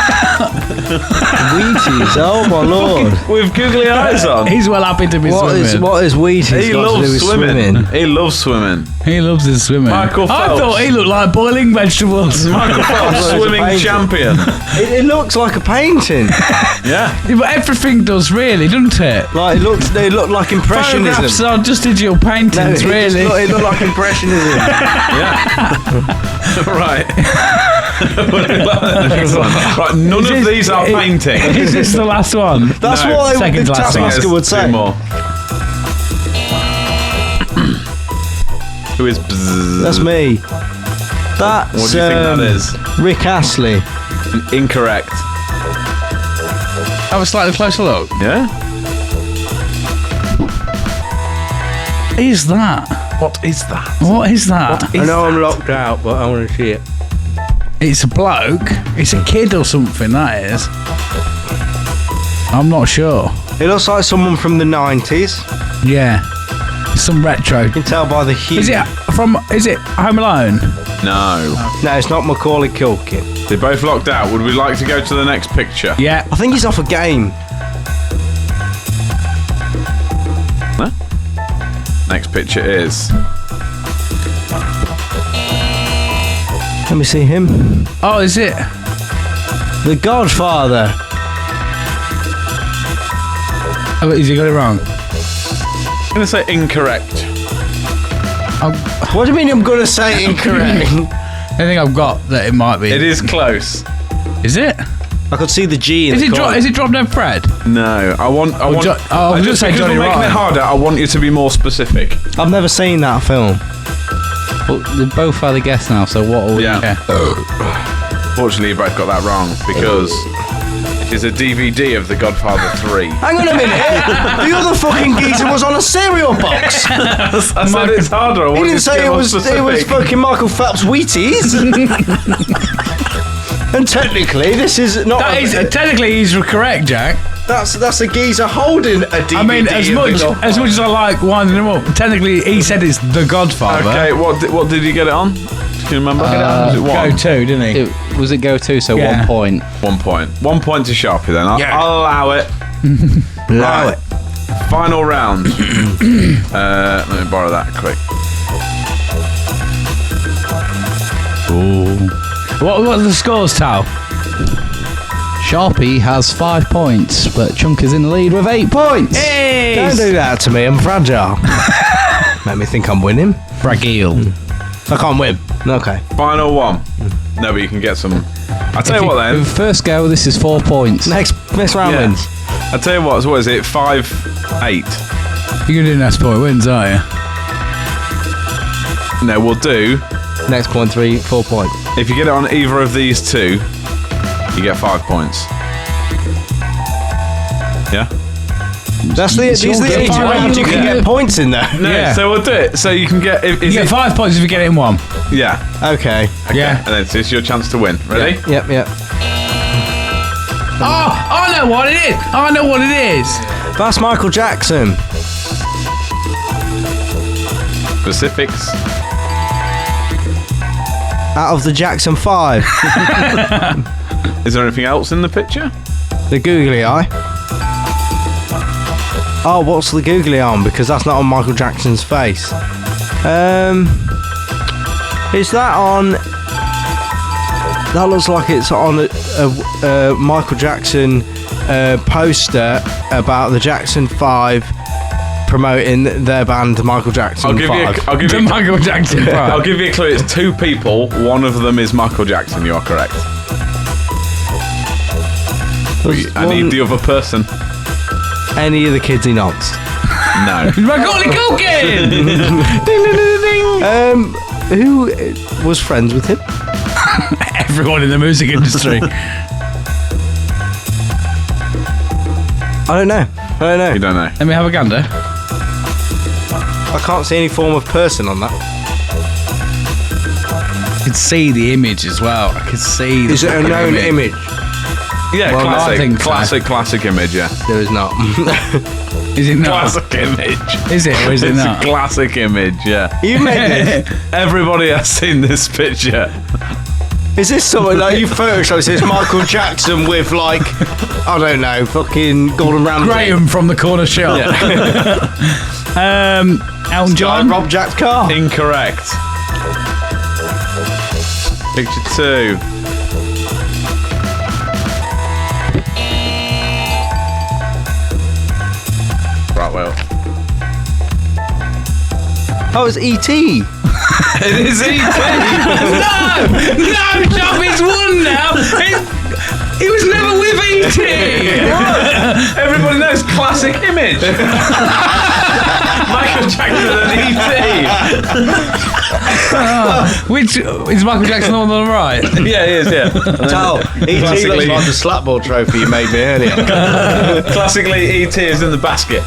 Wheaties, oh my lord. with googly eyes on. He's well happy to be swimming. What is Wheaties He got to do loves with swimming. He loves swimming. He loves his swimming. Michael I Phelps. thought he looked like boiling vegetables. Michael Phelps, It's a swimming painting. champion. It looks like a painting. Yeah. Yeah, but everything does, really, doesn't it? Like they look like Photographs impressionism. are just digital No, paintings, really. it looked like impressionism. Right. Right. None of these are paintings. Is this the last one? That's No, what the second to last one. taskmaster would Two say. more. Who is? Bzzz? That's me. That's What do you think that is? Rick Astley. Incorrect. Have a slightly closer look. Yeah. Is that? What is that? What is that? I know I'm locked out, but I want to see it. It's a bloke. It's a kid or something, that is. I'm not sure. It looks like someone from the 90s. Yeah. Some retro. You can tell by the hue. Is it Home Alone? No. No, it's not Macaulay Culkin. They're both locked out. Would we like to go to the next picture? Yeah. I think he's off a game. Huh? Next picture is. Let me see him. Oh, is it? The Godfather. Oh, has he got it wrong? I'm gonna say incorrect. What do you mean I'm going to say incorrect? I think I've got that it might be. It is close. Is it? I could see the G in Is the it, corner. is it Drop Dead Fred? No, I want. I was just gonna say because Johnny we're making Rotten. it harder. I want you to be more specific. I've never seen that film. Well, they both had a guess now, so what are we... Yeah. Fortunately, you both got that wrong because it is a DVD of The Godfather 3. Hang on a minute. The other fucking geezer was on a cereal box. I said it's harder. I He want you didn't to say get it more was specific. fucking Michael Phelps Wheaties. And technically, this is not. That is, technically, he's correct, Jack. That's a geezer holding a DVD. I mean, as of The much Godfather. as I like winding him up, technically, he said it's The Godfather. Okay, what did you get it on? Can you remember? Was it one? Go to, didn't he? Was it go to? So Yeah. 1 point. 1 point. 1 point to Sharpie then. I'll allow it. Allow it. Final round. Let me borrow that quick. What are the scores, Tal? Sharpie has 5 points, but Chunk is in the lead with 8 points. Hey! Don't do that to me. I'm fragile. Make me think I'm winning. Fragile. I can't win. Okay. Final one. No, but you can get some I'll tell you what then. First go, this is 4 points. Next round wins. I'll tell you what is it? 5-8. You're going to do next point wins, aren't you? No, we'll do. Next point 3, 4 points. If you get it on either of these two, you get 5 points. Yeah? These are the only 2 rounds you can get points in there. No, so we'll do it. So you can get... You get 5 points if you get it in one. Yeah. Okay. Yeah. And then it's your chance to win. Ready? Yep. Oh, I know what it is. That's Michael Jackson. Specifics. Out of the Jackson 5. Is there anything else in the picture? The googly eye. Oh, what's the googly eye on? Because that's not on Michael Jackson's face. Is that on... That looks like it's on a Michael Jackson poster about the Jackson 5 promoting their band Michael Jackson 5. I'll give you Michael Jackson 5. I'll give you a clue. It's 2 people. One of them is Michael Jackson. You are correct. I need the other person. Any of the kids he nods. No. Macaulay Culkin! Ding, ding, ding, ding. Who was friends with him? Everyone in the music industry. I don't know. You don't know. Let me have a gander. I can't see any form of person on that. I could see the image as well. I could see the Is it a known image? Yeah, Well, I think so. classic image, yeah. There is not. Is it not? Classic image. Is it or is it It's not? a classic image, yeah. You made this. Everybody has seen this picture. Is this something like you photoshopped? It's Michael Jackson with like, I don't know, fucking Gordon Ramsay. Graham from the corner shop. Elton John. Rob Jack's car. Incorrect. Picture 2. Right, well. Oh, it's E.T. It is E.T. No, Johnny's won now. He was never with E.T. Everybody knows classic image. Michael Jackson and E.T. Which is Michael Jackson on the right? Yeah, he is, yeah. Tell E.T. looks Classically- like the slapball trophy you made me earlier. Classically, E.T. is in the basket.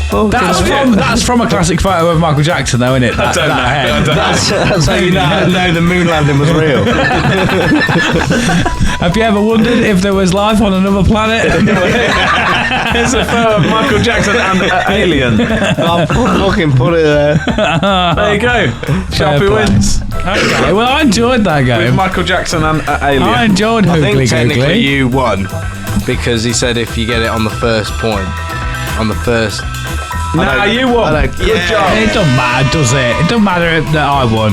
That's from a classic photo of Michael Jackson, though, isn't it? I don't know. That's how you know the moon landing was real. Have you ever wondered if there was life on another planet? It's a photo of Michael Jackson and an alien. I'll fucking put it there. There you go. Sharpie wins. Okay, well, I enjoyed that With game. Michael Jackson and an alien. I enjoyed I think Hoogly technically Googly. you won because he said if you get it on the first point, on the first. Nah, you won. Good job. It doesn't matter, does it? It doesn't matter that I won.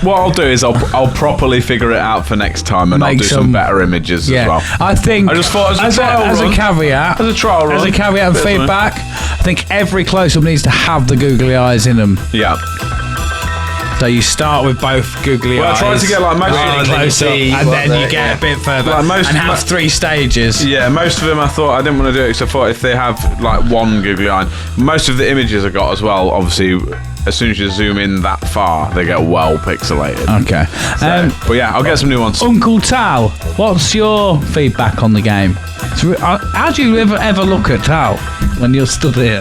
What I'll do is I'll properly figure it out for next time, and I'll Make do some better images as well. I think I just thought as a trial as run- a caveat, as a trial run, and bit of feedback, I think every close-up needs to have the googly eyes in them. Yeah. So you start with both googly Well, I eyes. tried to get like most really of them. close up, and then you get a bit further, Like most- and have 3 stages. Yeah, most of them I thought I didn't want to do it because I thought if they have like one googly eye, most of the images I got as well, obviously, as soon as you zoom in that far, they get well pixelated. Okay. But yeah, I'll get some new ones. Uncle Tal, what's your feedback on the game? How do you ever look at Tal when you're stood here?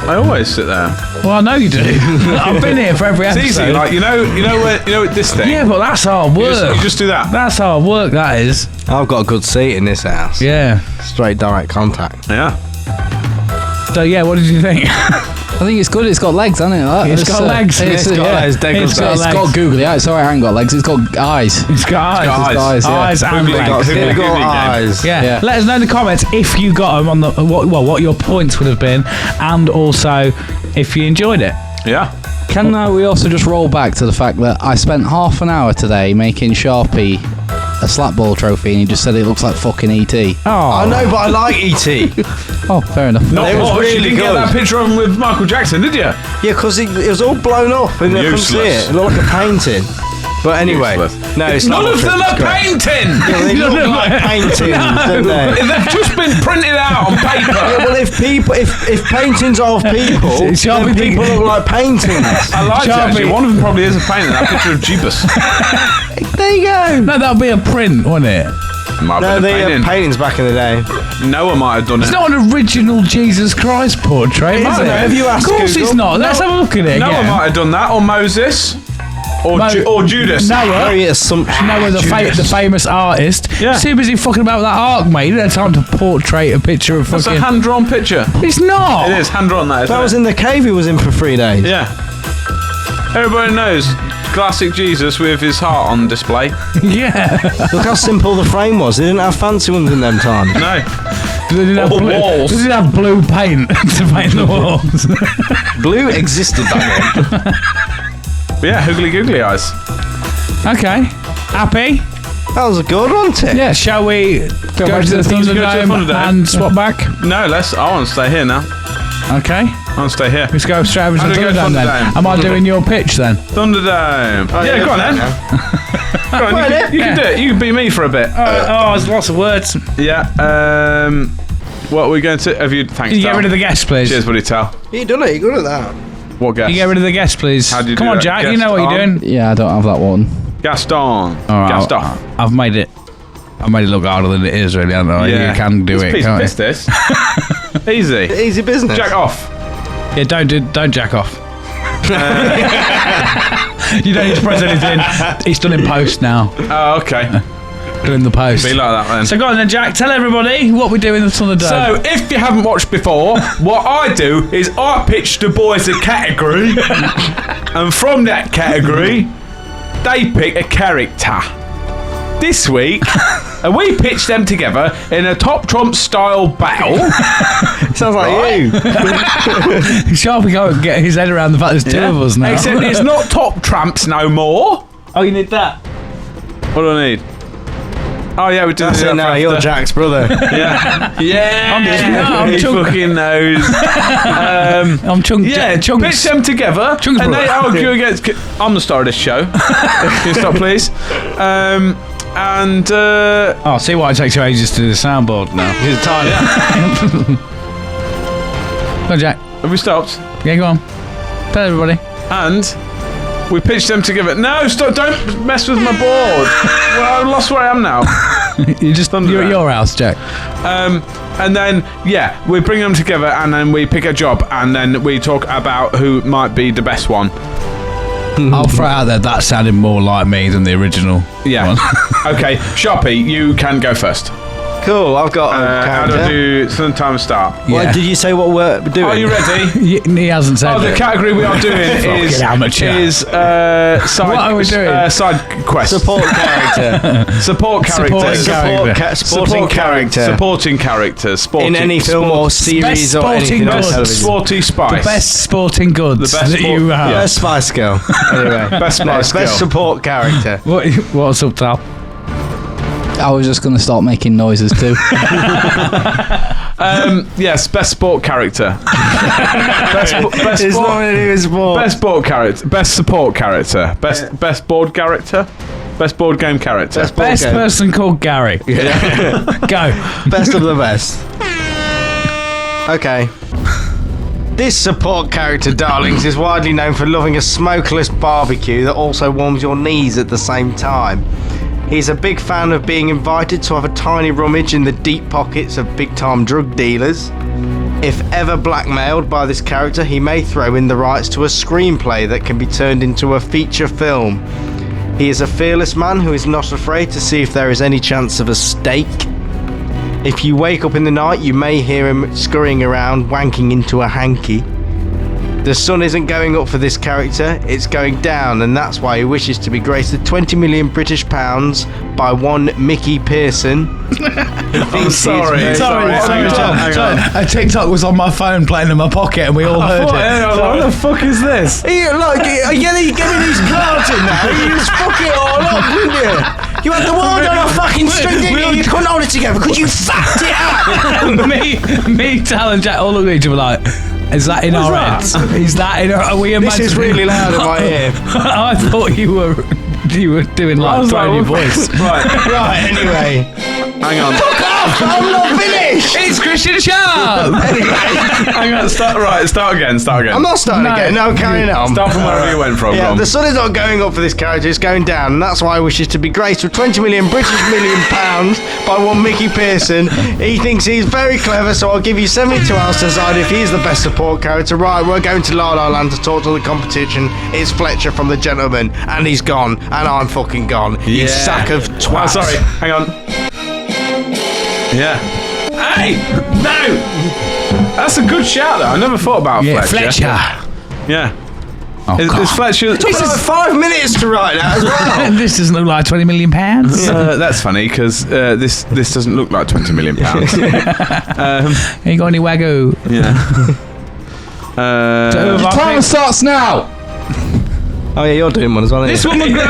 I always sit there. Well, I know you do. I've been here for every It's episode. easy, like you know this thing. Yeah, but that's hard work. You just do that. That's hard work, that is. I've got a good seat in this house. Yeah. Straight direct contact. Yeah. So, yeah, what did you think? I think it's good. It's got legs, hasn't it? That? It's got legs. It's got legs. It's got It's legs. got googly eyes. Sorry, I haven't got legs. It's got eyes. It's got eyes. got eyes. Eyes and Hoogly got- legs. Hoogly Who got game. eyes? Yeah. Yeah. Let us know in the comments if you got them on the what your points would have been, and also if you enjoyed it. Yeah. Can we also just roll back to the fact that I spent half an hour today making Sharpie a slap ball trophy, and he just said it looks like fucking E.T. Oh, I know, but I like E.T. Oh, fair enough. Not It was much. really You didn't get good. that picture of him with Michael Jackson, did you? Yeah, because it was all blown up and I couldn't see Useless. it. It looked like a painting. But anyway, Useless. no, it's not. None of them are It's great. painting. Yeah, they look like paintings, don't they? They've just been printed out on paper. Yeah, well, if paintings are of people, It's then Sharpie people look like paintings. I like it, actually. One of them probably is a painting. That picture of Jeebus. There you go. no, that'll be a print, won't it? Might No, have been a they had painting. paintings back in the day. Noah might have done it. It's not an original Jesus Christ portrait, is isn't it? it? Have you asked Of course Google? it's not. Let's have a look at it Noah again. might have done that, or Moses, or, or Judas. Noah. Very assumption. Noah, the famous artist. Yeah. Too busy fucking about that ark, mate. He didn't have time to portrait a picture of That's a fucking. hand-drawn picture. It's not. It is hand-drawn, that, isn't That was it? in the cave he was in for 3 days. Yeah. Everybody knows classic Jesus with his heart on display. Yeah. Look how simple the frame was. They didn't have fancy ones in them times. No. They didn't have Or blue, walls. They didn't have blue paint to paint the walls. Blue existed back then. But yeah, hoogly googly eyes. Okay. Happy? That was a good one, Tim. Yeah. Shall we go back to the Thunderdome and swap back? No, I want to stay here now. Okay. I want to stay here. Let's go straight over to How the do we go Thunderdome then. Thunderdome? Am I doing your pitch then? Thunderdome. yeah, go on then. Go on, you can do it. You can be me for a bit. there's lots of words. Yeah. What are we going to? Have you? Thanks. Can you get Tal. rid of the guest, please? Cheers, buddy. Tal. You done it. You're good at that. What guest? Can you get rid of the guest, please? How do you Come do on, that? Jack. You Guest know what you're on? doing. Yeah, I don't have that one. Gaston. All right, Gaston. I've made it. I made it look harder than it is, really. I don't know. You can do It's it. a piece Can't of you? piss, this. Easy. Easy business. Jack off. Yeah, don't jack off. You don't need to press anything. It's done in post now. Oh, okay. Done in the post. Be like that then. So go on then, Jack. Tell everybody what we do in the Thunderdome. So, if you haven't watched before, what I do is I pitch the boys a category, and from that category, they pick a character. This week, we pitch them together in a top trump style battle. Sounds like you. Sharpie can't get his head around the fact there's two of us now. Except it's not top tramps no more. Oh, you need that. What do I need? Oh yeah, we do That's it now. You're Jack's brother. Yeah. Yeah. I'm he chunk- fucking knows. I'm Chunk. Yeah, Chunks. pitch them together, Chunks and they brother. argue against. I'm the star of this show. Can you stop, please? Oh, see why it takes you ages to do the soundboard now. He's tiny. Go on, Jack. Have we stopped? Yeah, go on. Tell everybody. And we pitched them together. No, stop! Don't mess with my board. Well, I lost where I am now. You're at your house, Jack. And then we bring them together, and then we pick a job, and then we talk about who might be the best one. I'll throw it out there. That sounded more like me than the original. Yeah. one. Okay, Sharpie, you can go first. Cool. I've got a How do I character. do sometime start? What, Yeah. did you say what we're doing? Are you ready? He hasn't said The it. category we are doing is amateur. side. What are we doing? Side quest. Support character. Support characters. Supporting character. Supporting characters. Sporting, In any film or series or anything on goods. television. Sporty Spice. The best sporting goods The best that you have. Best Spice Girl. Anyway. Best Spice Girl. Best support character. What's up, Tal? I was just going to start making noises too. Yes, best sport character. best It's not really sport. Best sport character. Best support character. Best board character. Best board game character. Best person called Gary. Go. Best of the best. Okay. This support character, darlings, is widely known for loving a smokeless barbecue that also warms your knees at the same time. He's a big fan of being invited to have a tiny rummage in the deep pockets of big-time drug dealers. If ever blackmailed by this character, he may throw in the rights to a screenplay that can be turned into a feature film. He is a fearless man who is not afraid to see if there is any chance of a stake. If you wake up in the night, you may hear him scurrying around, wanking into a hanky. The sun isn't going up for this character, it's going down, and that's why he wishes to be graced with 20 million British pounds by one Mickey Pearson. I'm sorry. A TikTok was on my phone playing in my pocket and we all heard it. What the fuck is this? Look, you're getting these cards in now, you just fuck it all up, didn't you? You had the wand on a fucking string, didn't you? You couldn't hold it together because you fucked it up. me, Tal and Jack all looked at each other like, is that in our heads? Is that in our... Are we imagining? This is really loud in my ear. I thought you were doing like throwing your voice. Right, anyway. Hang on. Fuck off! I'm not finished! It's Christian Sharp! Hang on, start again. I'm not starting again, no, I'm carrying on. Start from wherever you went from. Yeah, the sun is not going up for this character, it's going down, and that's why he wishes to be graced with 20 million British million pounds by one Mickey Pearson. He thinks he's very clever, so I'll give you 72 hours to decide if he's the best support character. Right, we're going to La La Land to talk to the competition. It's Fletcher from The Gentleman, and he's gone, and I'm fucking gone. You sack of twat. Oh, sorry, hang on. Yeah. Hey! No! That's a good shout, though. I never thought about Fletcher. Yeah. Oh, is Fletcher... It took like 5 minutes to write that as well. This doesn't look like 20 million pounds. That's funny, because this doesn't look like 20 million pounds. You got any wagyu? Yeah. Your timer starts now! Oh, yeah, you're doing one as well, This woman grew up...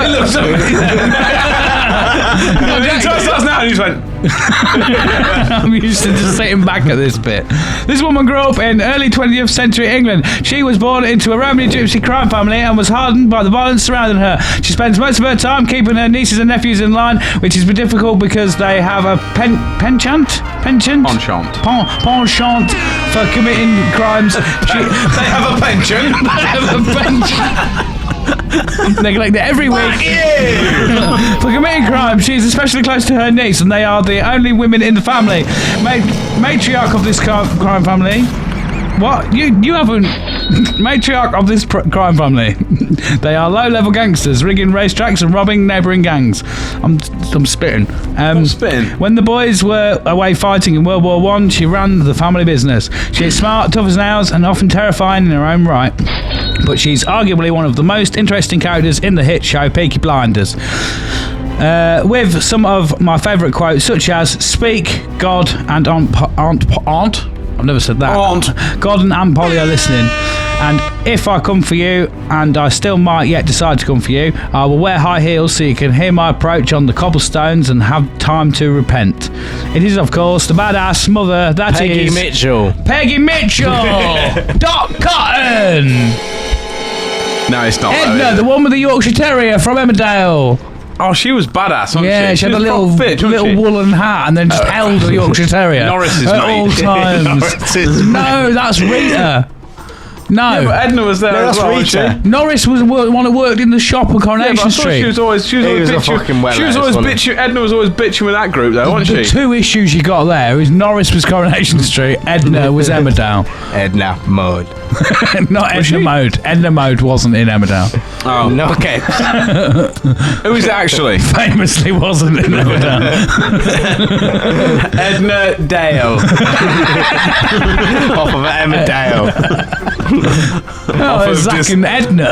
now, and he just went... I'm used to just sitting back at this bit. This woman grew up in early 20th century England. She was born into a Romany gypsy crime family and was hardened by the violence surrounding her. She spends most of her time keeping her nieces and nephews in line, which is difficult because they have a penchant for committing crimes. They have a pension. They collect it every week for committing crimes. She's especially close to her niece, and they are the only women in the family. Matriarch of this crime family. What? You haven't... Matriarch of this crime family. They are low-level gangsters, rigging racetracks and robbing neighbouring gangs. I'm spitting. When the boys were away fighting in World War I, she ran the family business. She is smart, tough as nails, and often terrifying in her own right. But she's arguably one of the most interesting characters in the hit show Peaky Blinders. With some of my favourite quotes, such as "Speak, God and Aunt." I've never said that. Aunt. God and Aunt Polly are listening. And if I come for you, and I still might yet decide to come for you, I will wear high heels so you can hear my approach on the cobblestones and have time to repent. It is, of course, the badass mother that Peggy Mitchell. Peggy Mitchell! Doc Cotton! No, it's not. Edna, the one with the Yorkshire Terrier from Emmerdale. Oh, she was badass, wasn't Yeah, she had a was little fit, woolen hat and then just held a Yorkshire Terrier. Norris's at mate. all times. No, that's Rita. No. Yeah, but Edna was there as well, Rita. Norris was the one who worked in the shop on Coronation Street. She was always bitching. Edna was always bitching with that group, though, wasn't The she? two issues you got there is Norris was Coronation Street, Edna was Emmerdale. Edna Mode. Not Edna Mode. Edna Mode wasn't in Emmerdale. Oh, No, okay. who is it actually? Famously wasn't in Emmerdale. Edna Dale. Off of Emmerdale. Oh, of Zach and Edna.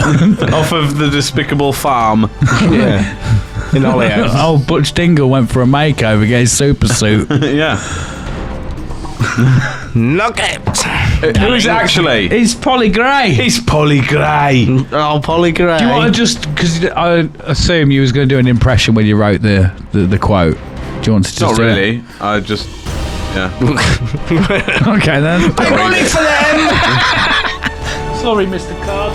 Off of the Despicable Farm. Yeah. In Hollyoaks. Old Butch Dingle went for a makeover, get his super suit. Yeah. Knockout. Who is it actually? It's Polly Gray. It's Polly Gray. Oh, Polly Gray. Do you want to just, because I assume you was going to do an impression when you wrote the quote. Do you want to just Not do really. I just, yeah. it? Okay then. I'm running for them. Sorry, Mr. Card.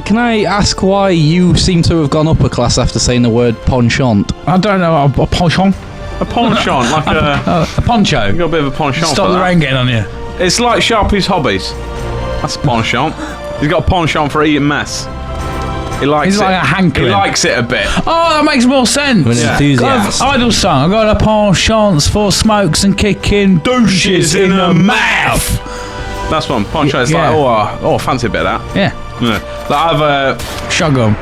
Can I ask why you seem to have gone up a class after saying the word penchant? I don't know, a penchant? A penchant, like A poncho. you got a bit of a penchant. Stop for the that. rain getting on you. It's like Sharpie's hobbies. That's a penchant. He's got a penchant for eating mess. He likes He's it. like a hankering. He likes it a bit. Oh, that makes more sense. An enthusiast. Idle song. I got a penchant for smokes and kicking douches in the mouth. That's one. Penchant is Yeah. like, oh, I fancy a bit of that. Yeah. Yeah. Like I have a. Shotgun.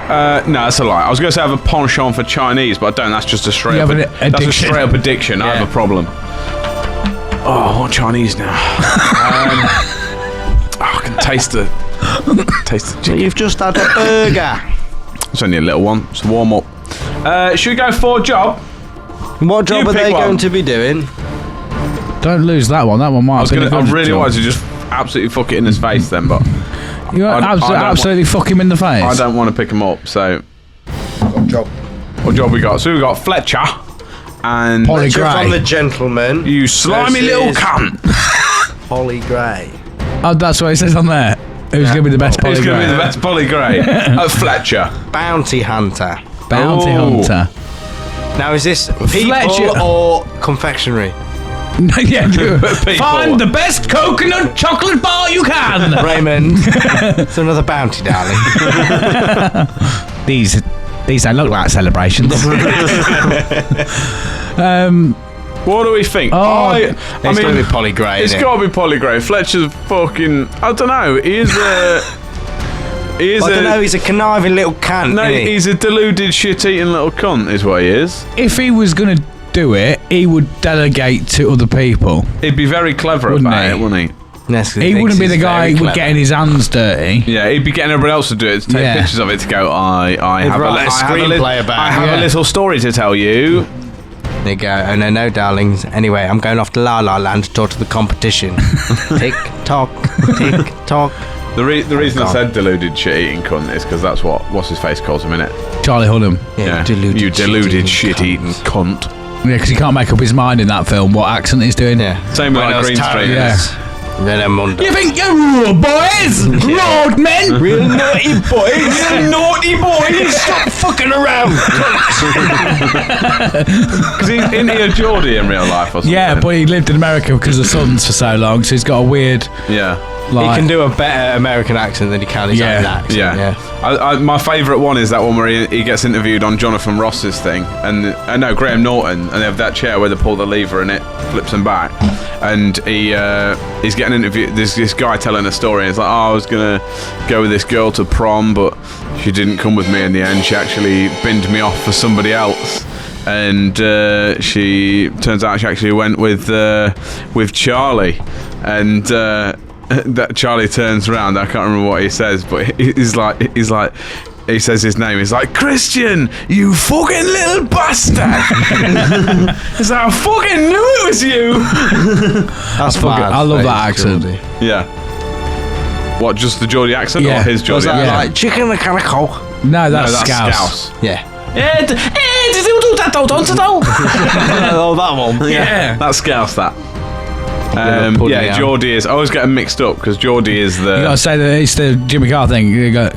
No, that's a lie. I was going to say I have a penchant for Chinese, but I don't. That's just a straight You up. have an That's a addiction. straight up addiction. I Yeah. have a problem. Oh, I want Chinese now. I can taste the chicken. You've just had a burger. It's only a little one. It's a warm up. Should we go for a job? What job You are pick they one. going to be doing? Don't lose that one. That one might have been a good I really job. wanted to just absolutely fuck it in his face then, but You I don't absolutely fuck him in the face. I don't want to pick him up. So Job. What job we got? So we got Fletcher and Polly Fletcher Gray. from The Gentleman. you slimy little cunt. Polly Gray. Oh, that's what it says on there. Who's going to be the best Polly Who's going to Gray? be the best Polly Gray? Fletcher. Bounty Hunter. Bounty Ooh. Hunter. Now, is this people Fletcher. or confectionery? Yeah, do People. find the best coconut chocolate bar you can. Raymond. It's another bounty, darling. These don't look like celebrations. What do we think? Oh, It's going to be Polly Gray, it's isn't it? got to be Polly Gray. Fletcher's fucking. I don't know. He is I don't know, he's a conniving little cunt, No, isn't he? he's a deluded, shit-eating little cunt. Is what he is. If he was going to do it, he would delegate to other people. He'd be very clever Wouldn't about he? it, wouldn't he? Yes, 'cause He thinks wouldn't be he's the guy very who clever. would getting his hands dirty. Yeah, he'd be getting everybody else to do it, to take Yeah. pictures of it, to go, I have write a screenplay about I it. have Yeah. a little story to tell you. There you go. Oh, no, darlings. Anyway, I'm going off to La La Land to talk to the competition. Tick tock, tick tock. The reason I God. said deluded, shit-eating cunt is because that's what's his face calls him, innit? Charlie Hunnam. Yeah, deluded, you deluded, shit-eating shit-eating cunt. Yeah, because he can't make up his mind in that film what accent he's doing. Yeah. Same with like Buenos Green Street. Tires. Venemundo. You think you're rude, boys? Road men? Real naughty boys. Real naughty boys. Stop fucking around. Because isn't he a Geordie in real life or something? Yeah, but he lived in America because of Sons for so long, so he's got a weird, Yeah. He like... can do a better American accent than he can his Yeah. own accent. Yeah. My favourite one is that one where he gets interviewed on Jonathan Ross's thing, and Graham Norton, and they have that chair where they pull the lever and it flips him back, and he's getting interviewed. There's this guy telling a story. And it's like, I was gonna go with this girl to prom, but she didn't come with me in the end. She actually binned me off for somebody else. And she turns out she actually went with Charlie, and that Charlie turns around. I can't remember what he says, but he's like he says his name. He's like, Christian, you fucking little bastard. He's like, I fucking knew it was you. That's I love that accent. Yeah. What? Just the Geordie accent Yeah. or his Was Geordie that accent? like chicken mechanical? No, that's No, that's Scouse. Yeah. Oh, that one. Yeah. That's Scouse, that. pudding Yeah, out. Geordie is. I always get them mixed up because Geordie is the. You gotta say that it's the Jimmy Carr thing. You go,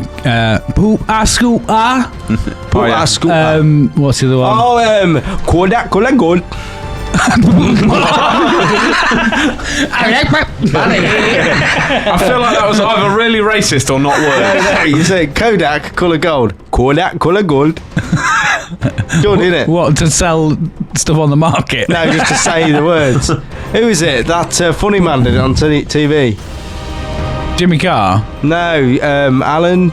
poop, scoop, Oh, yeah. what's the other one? Oh, Kodak, Kodak Gold. I feel like that was either really racist or not words. You say Kodak, colour gold. Kodak, colour gold. Good, isn't it? What, to sell stuff on the market? No, just to say the words. Who is it? That funny man did it on TV. Jimmy Carr? No, Alan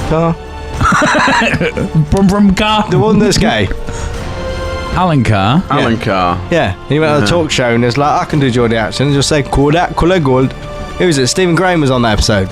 Carr. Brum Carr? The one that's gay. Alan Carr? Alan Carr. Yeah, he went on a talk show and was like, I can do Geordie accent and just say Kodak, colour gold. Who is it? Stephen Graham was on that episode.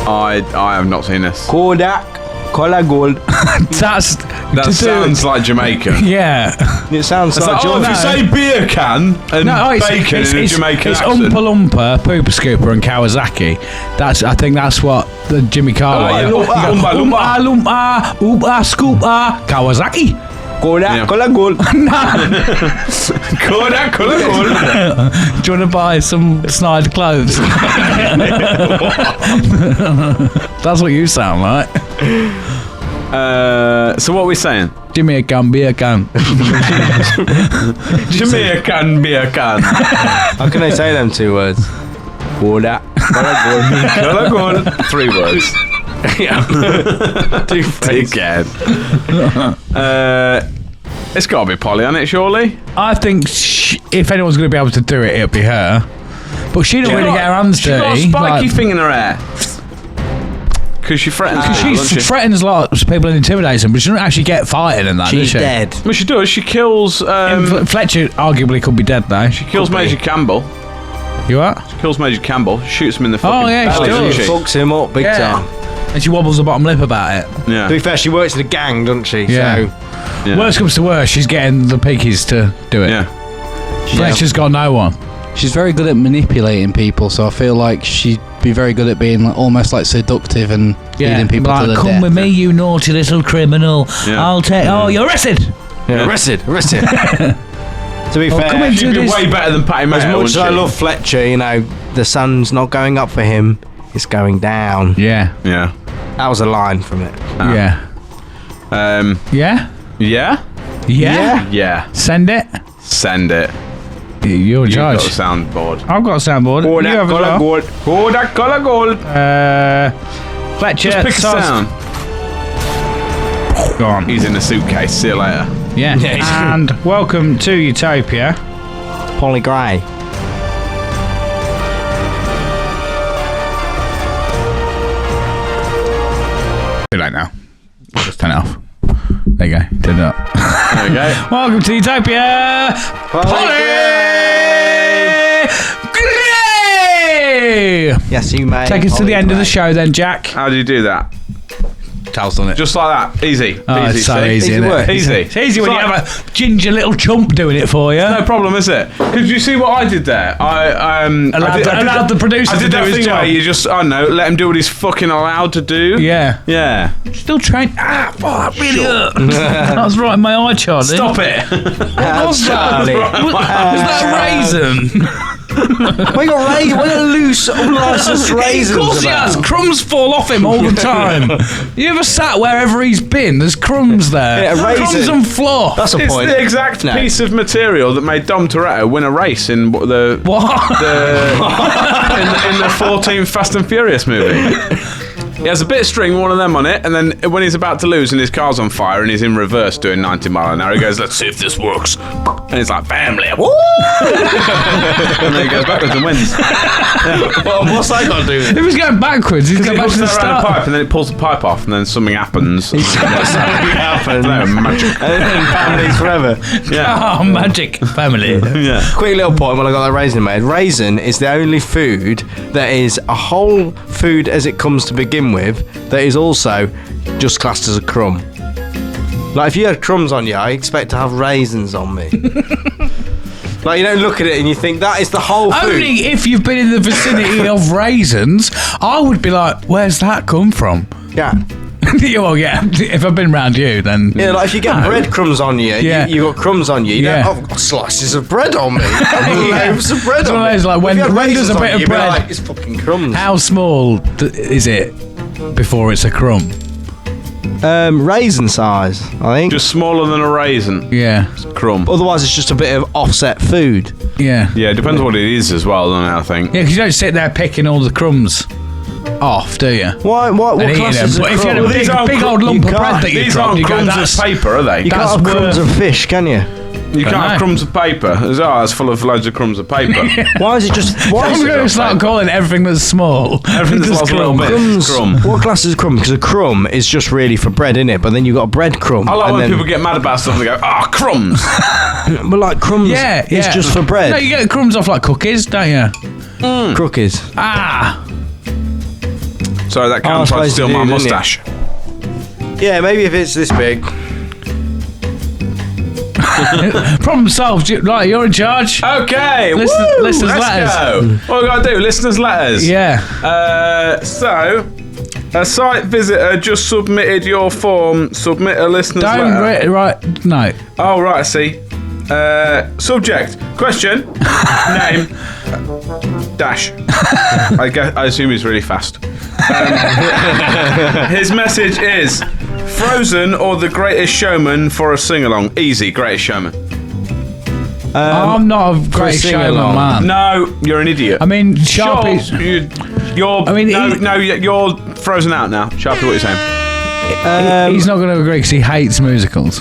I have not seen this. Kodak, colour gold. That Sounds like Jamaican. Yeah. It sounds It's like like, oh, if you say beer can and bacon in a Jamaican it's accent. Oompa Loompa, Pooper Scooper, and Kawasaki. I think that's what the Jimmy Carr. Oh, way. yeah. You go, Oompa Loompa. Oompa Loompa, Oompa Scooper, Kawasaki. Kodak, Yeah. colour gold. Kodak, colour gold. Do you want to buy some snide clothes? That's what you sound like. So what are we saying? Give me a gun, be a gun. Jamaican beer can. How can I say them two words? Kodak, colour Colour gold. 3 words. gold. Again. It's got to be Polly, hasn't it, surely? I think if anyone's going to be able to do it, it'll be her. But she don't really get her hands She's got a dirty. spiky thing in her hair. Because she threatens Because people, doesn't she threatens lots of people and intimidates them, but she doesn't actually get fighting and that, does She's she? dead. Well, she does. She kills. Fletcher arguably could be dead though. She kills Major Campbell. You what? She kills Major Campbell. Shoots him in the fucking yeah, she belly, does. doesn't she? Fucks him up big time. And she wobbles the bottom lip about it. Yeah. To be fair, she works in a gang, doesn't she? Yeah. So Yeah. Worst comes to worst, she's getting the piggies to do it. Yeah. Fletcher's got no one. She's very good at manipulating people, so I feel like she'd be very good at being almost like seductive and leading people to the come death. with me, you naughty little criminal. Yeah. I'll take. Oh, you're arrested. Yeah, arrested. To be fair, come into She'd be this- way better than Patty Mayo, as much wouldn't as I she? love Fletcher, you know, the sun's not going up for him; it's going down. Yeah. Yeah. That was a line from it. Yeah. Yeah? Yeah. Yeah. Yeah. Send it. Send it. You're in You've charge. got a soundboard. I've got a soundboard. Oh, You that have as colour well. gold. Oh, that colour gold. Fletcher. Just pick a sauce- sound. Go on. He's in a suitcase. See you later. Yeah. And welcome to Utopia. Polly Gray. Be like now. Just turn it off. There you go. Turn it up. There we go. Welcome to Utopia. Polly Gray. Yes, you may. Take us to the end of the show then, Jack. How do you do that? Cal's done it. Just like that. Easy. Oh, easy. it's so see? easy, Easy isn't work. it? Easy. It's easy when It's you like- have a ginger little chump doing it for you. No problem, is it? Because you see what I did there. Allowed the producer I to did do that his thing job. where you just, I don't know, let him do what he's fucking allowed to do. Yeah. Yeah. Still trained. Fuck, that really hurt. That was right in my eye, Charlie. Stop it. What was that? Charlie. Was that a raisin? We got loose, unlicensed raisins. Of course he about. has. Crumbs fall off him all the time. You ever sat wherever he's been? There's crumbs there. Yeah, a raisin. Crumbs and floor. That's a It's point. the exact No. piece of material that made Dom Toretto win a race in the What? in the 14th Fast and Furious movie. He has a bit of string, one of them on it, and then when he's about to lose and his car's on fire and he's in reverse doing 90 mile an hour, he goes, "Let's see if this works." And he's like, "Family, woo!" And then he goes backwards and wins. Well, what's that got to do with it? If he's going backwards, he's He going back hooks to the that around a start. pipe and then it pulls the pipe off and then something happens. Happens. No, magic. And then families forever. Yeah. Oh, magic family. Yeah. Quick little point when I got that raisin made. Raisin is the only food that is a whole food as it comes to begin with that is also just classed as a crumb. Like if you had crumbs on you, I expect to have raisins on me. Like you don't look at it and you think that is the whole food. Only if you've been in the vicinity of raisins, I would be like, where's that come from? Yeah. Well, yeah, if I've been round you, then... Yeah, like if you get No. breadcrumbs on you, Yeah. you got crumbs on you. You Yeah. don't, I've got slices of bread on me. I've got loaves of bread It's on one of me. those, like, If when you had does raisins a on bit you, of you'd be bread- like, it's fucking crumbs. How small is it before it's a crumb? Raisin size, I think. Just smaller than a raisin. Yeah, Crumb. Otherwise, it's just a bit of offset food. yeah. Yeah, it depends what it is as well, doesn't it, I think. Yeah, because you don't sit there picking all the crumbs off, do you? What And eating class them. is a But if you had a crumb? big, aren't big cru- old lump you of bread can't- that you These dropped, aren't you go, crumbs that's... of paper, are they? You can't That's have crumbs worth- of fish, can you? You can't know. have crumbs of paper. It's full of loads of crumbs of paper. Why is it just... Why I'm is going to it start calling everything that's small. Everything that's just lost a little bit. crumbs? Crumb. What class is a crumb? Because a crumb is just really for bread, innit? But then you've got a bread crumb. I like and when then, people get mad about stuff and they go, crumbs. But like crumbs Yeah, is yeah. just for bread. No, you get crumbs off like cookies, don't you? Cookies. Ah, Sorry, that I can try to suppose steal you my do, didn't you? moustache. Yeah, maybe if it's this big. problem solved. Right, you're in charge. Okay, Listen- woo, listeners' let's letters. go. What we got to do? Listeners' letters. Yeah. So, a site visitor just submitted your form. Submit a listener's Don't letter. right. No. Oh, right, I see. Subject, question, name, dash. I assume he's really fast. His message is Frozen or The Greatest Showman for a sing-along. Easy, Greatest Showman. I'm not a great showman, sing-along. man. No, you're an idiot. I mean, Sharpie. Sure, you're. I mean, you're frozen out now. Sharpie, what are you saying? He's not going to agree because he hates musicals.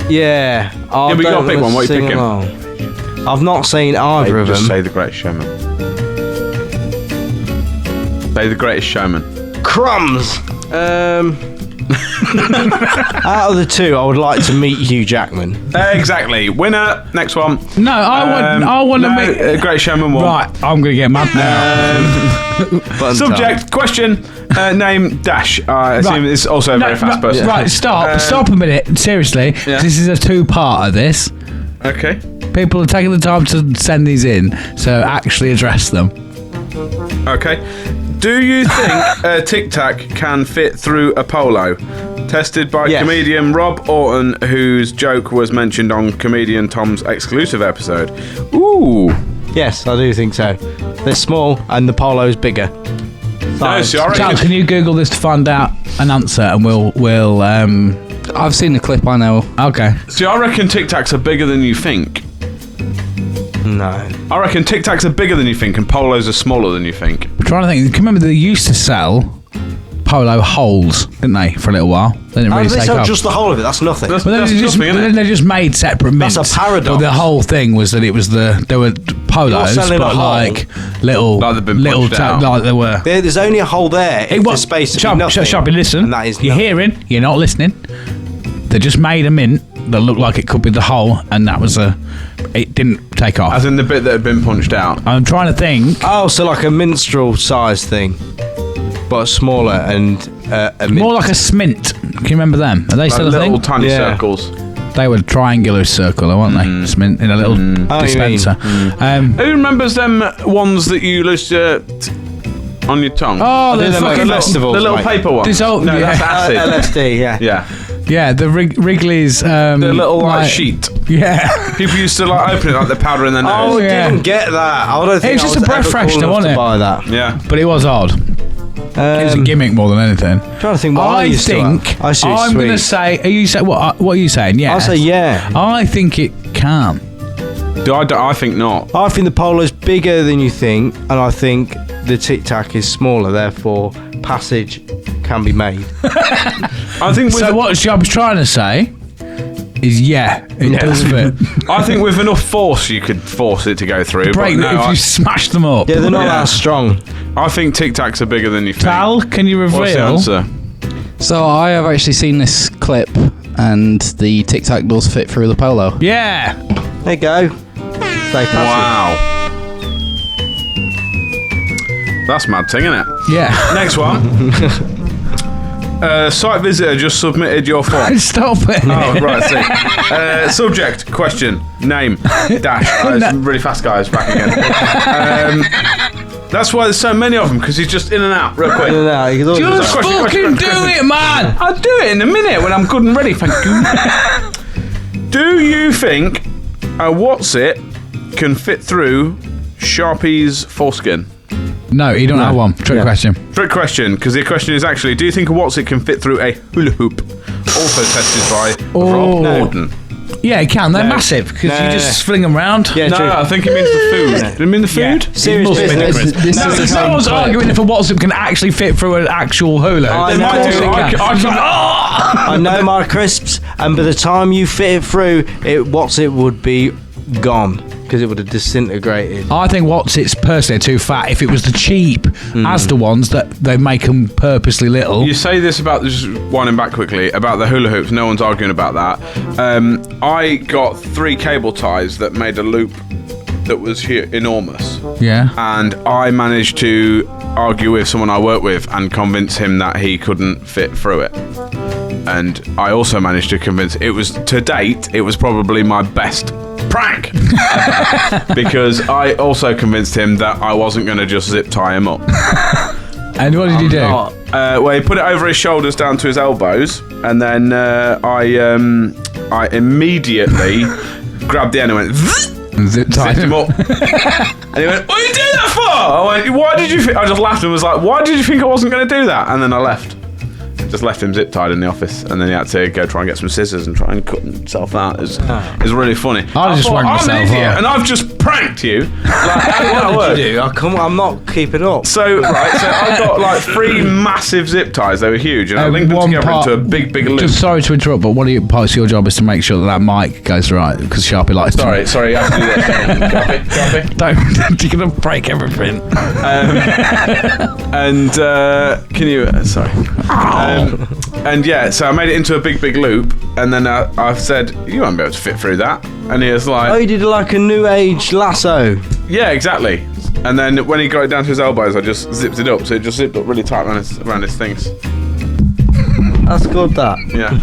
Yeah. Yeah, but you gotta pick one. What are you picking? I've not seen either of Just them. say The Greatest Showman. Say The Greatest Showman. Crumbs. Out of the two, I would like to meet Hugh Jackman. Exactly. Winner. Next one. No, I want to no, meet. Greatest Showman won. Right, I'm going to get mad now. Fun Subject, question, name, dash. I assume it's also a very fast person. Right, stop a minute. Seriously, Yeah. this is a two-parter. This. Okay. People are taking the time to send these in, so actually address them. Okay. Do you think a Tic Tac can fit through a polo? Tested by comedian Rob Orton, whose joke was mentioned on Comedian Tom's exclusive episode. Ooh. Yes, I do think so. They're small and the polo's bigger. No, see, I reckon Charles, can you Google this to find out an answer, and we'll I've seen the clip, I know. Okay. See, I reckon Tic Tacs are bigger than you think. No. I reckon Tic Tacs are bigger than you think, and polos are smaller than you think. I'm trying to think. Can you remember they used to sell polo holes, didn't they, for a little while? They didn't really They take sell off. just the whole of it. That's nothing. That's But then they just made separate mints. That's a paradox. But the whole thing was that it was there were polos, selling a but hole. like little, Like they've been punched out. like there were. There's only a hole there. If the space to be nothing. Sharpie, listen. And that is you're nothing. hearing, you're not listening. They just made a mint that looked like it could be the hole, and that was it didn't take off. As in the bit that had been punched out. I'm trying to think. Oh, so like a minstrel size thing, but smaller and a mint. More like a smint. Can you remember them? Are they still a Little thing? tiny Yeah. circles. They were triangular circle, weren't they? Smint in a little Oh, you mean. dispenser. Who remembers them ones that you used to on your tongue? Oh, do the them at fucking festivals, the little mate. paper ones. This old- no, yeah. that's acid. LSD, yeah. Yeah. yeah, the Wrigley's. The little like sheet. Yeah. People used to like open it like the powder in their Oh, nose. I yeah. didn't get that. I don't think was I just a breath ever cool freshener, enough wasn't to it? buy that. Yeah. But it was odd. It was a gimmick more than anything. Trying to think what I used to think have. I see I'm sweet. going to say. Are you say what? What are you saying? Yeah. I'll say yeah. I think it can. I think not. I think the polo's bigger than you think, and I think the Tic Tac is smaller. Therefore, passage can be made. I think with So what I was trying to say is it does fit. I think with enough force you could force it to go through. Break but no, if you smash them up. Yeah, they're not Yeah. that strong. I think Tic Tacs are bigger than you think. Tal, can you reveal? What's the answer? So I have actually seen this clip, and the Tic Tac does fit through the polo. Yeah. There you go. Stay passive. Wow. That's mad thing, isn't it? Yeah. Next one. Site visitor just submitted your form. Stop it. Oh, right, I see. Subject, question, name, dash. It's really fast, guys, back again. That's why there's so many of them, because he's just in and out real quick. No, you can always Just Question, fucking do it, man. I'll do it in a minute when I'm good and ready, thank you. Do you think a what's it can fit through Sharpie's foreskin? No, you don't have one. Trick question. Trick question, because the question is actually, do you think a what's it can fit through a hula hoop? Also tested by Rob Gordon. Yeah, it can. They're massive because No, you just fling them around. Yeah, No, true. I think it means the food. Do you mean the food? Serious It must be business. different. This No, is because the no one's clip. arguing if a WhatsApp can actually fit through an actual hula. I They know. might do it I can. can- I know my crisps, and by the time you fit it through, it would be gone because it would have disintegrated. I think it's personally too fat. If it was the cheap Asda ones that they make them purposely little. You say this about, just winding back quickly, about the hula hoops, no one's arguing about that. I got 3 cable ties that made a loop that was enormous. Yeah. And I managed to argue with someone I work with and convince him that he couldn't fit through it. And I also managed to convince, to date, it was probably my best prank. Because I also convinced him that I wasn't going to just zip tie him up. And what did you do? Well, he put it over his shoulders down to his elbows, and then I immediately grabbed the end and went, Zip tied zipped him up. And he went, what are you doing that for? I went, why did you think? I just laughed and was like, why did you think I wasn't going to do that? And then I left. Just left him zip tied in the office, and then he had to go try and get some scissors and try and cut himself out. It was really funny. I just thought, whacked I'm myself an idiot, up. and I've just pranked you. Like, how did that What work? did you do? Oh, come on, I'm not keeping up. So I got like 3 massive zip ties. They were huge, and I linked them together into a big loop. Just sorry to interrupt, but one of your parts of your job is to make sure that mic goes right because Sharpie likes to. Sorry, you have to do that. Copy. Don't. You're gonna break everything. Can you? Sorry. And yeah, so I made it into a big loop, and then I said, "You won't be able to fit through that." And he was like, Oh, you did like a new age lasso. "Yeah, exactly." And then when he got it down to his elbows, I just zipped it up, so it just zipped up really tight around his things. That's good, that. Yeah.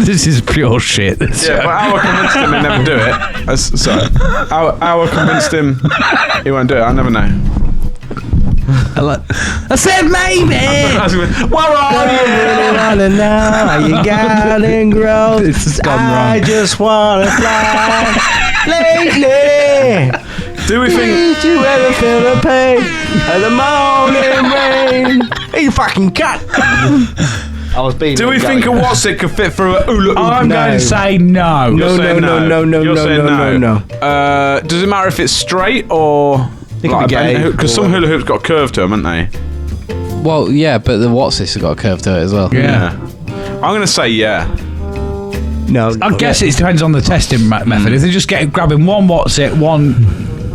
This is pure shit. Yeah, but Our convinced him he'd never do it. Sorry. Our convinced him he won't do it. I never know. I said maybe. Where are you? Wanna know how you got in growth. This has gone I wrong. just wanna fly lately. Do we think? Did you ever feel the pain of the morning rain? You fucking cat. I was being. Do we think a what's it could fit through a hula hoop? I'm going to say no. You're saying no. You're saying No. Does it matter if it's straight or It could be gay. Because some hula hoops got a curve to them, haven't they? Well, yeah, but the what's this has got a curve to it as well. Yeah. I'm going to say yeah. No. I guess it depends on the testing method. If they just grabbing one what's it, one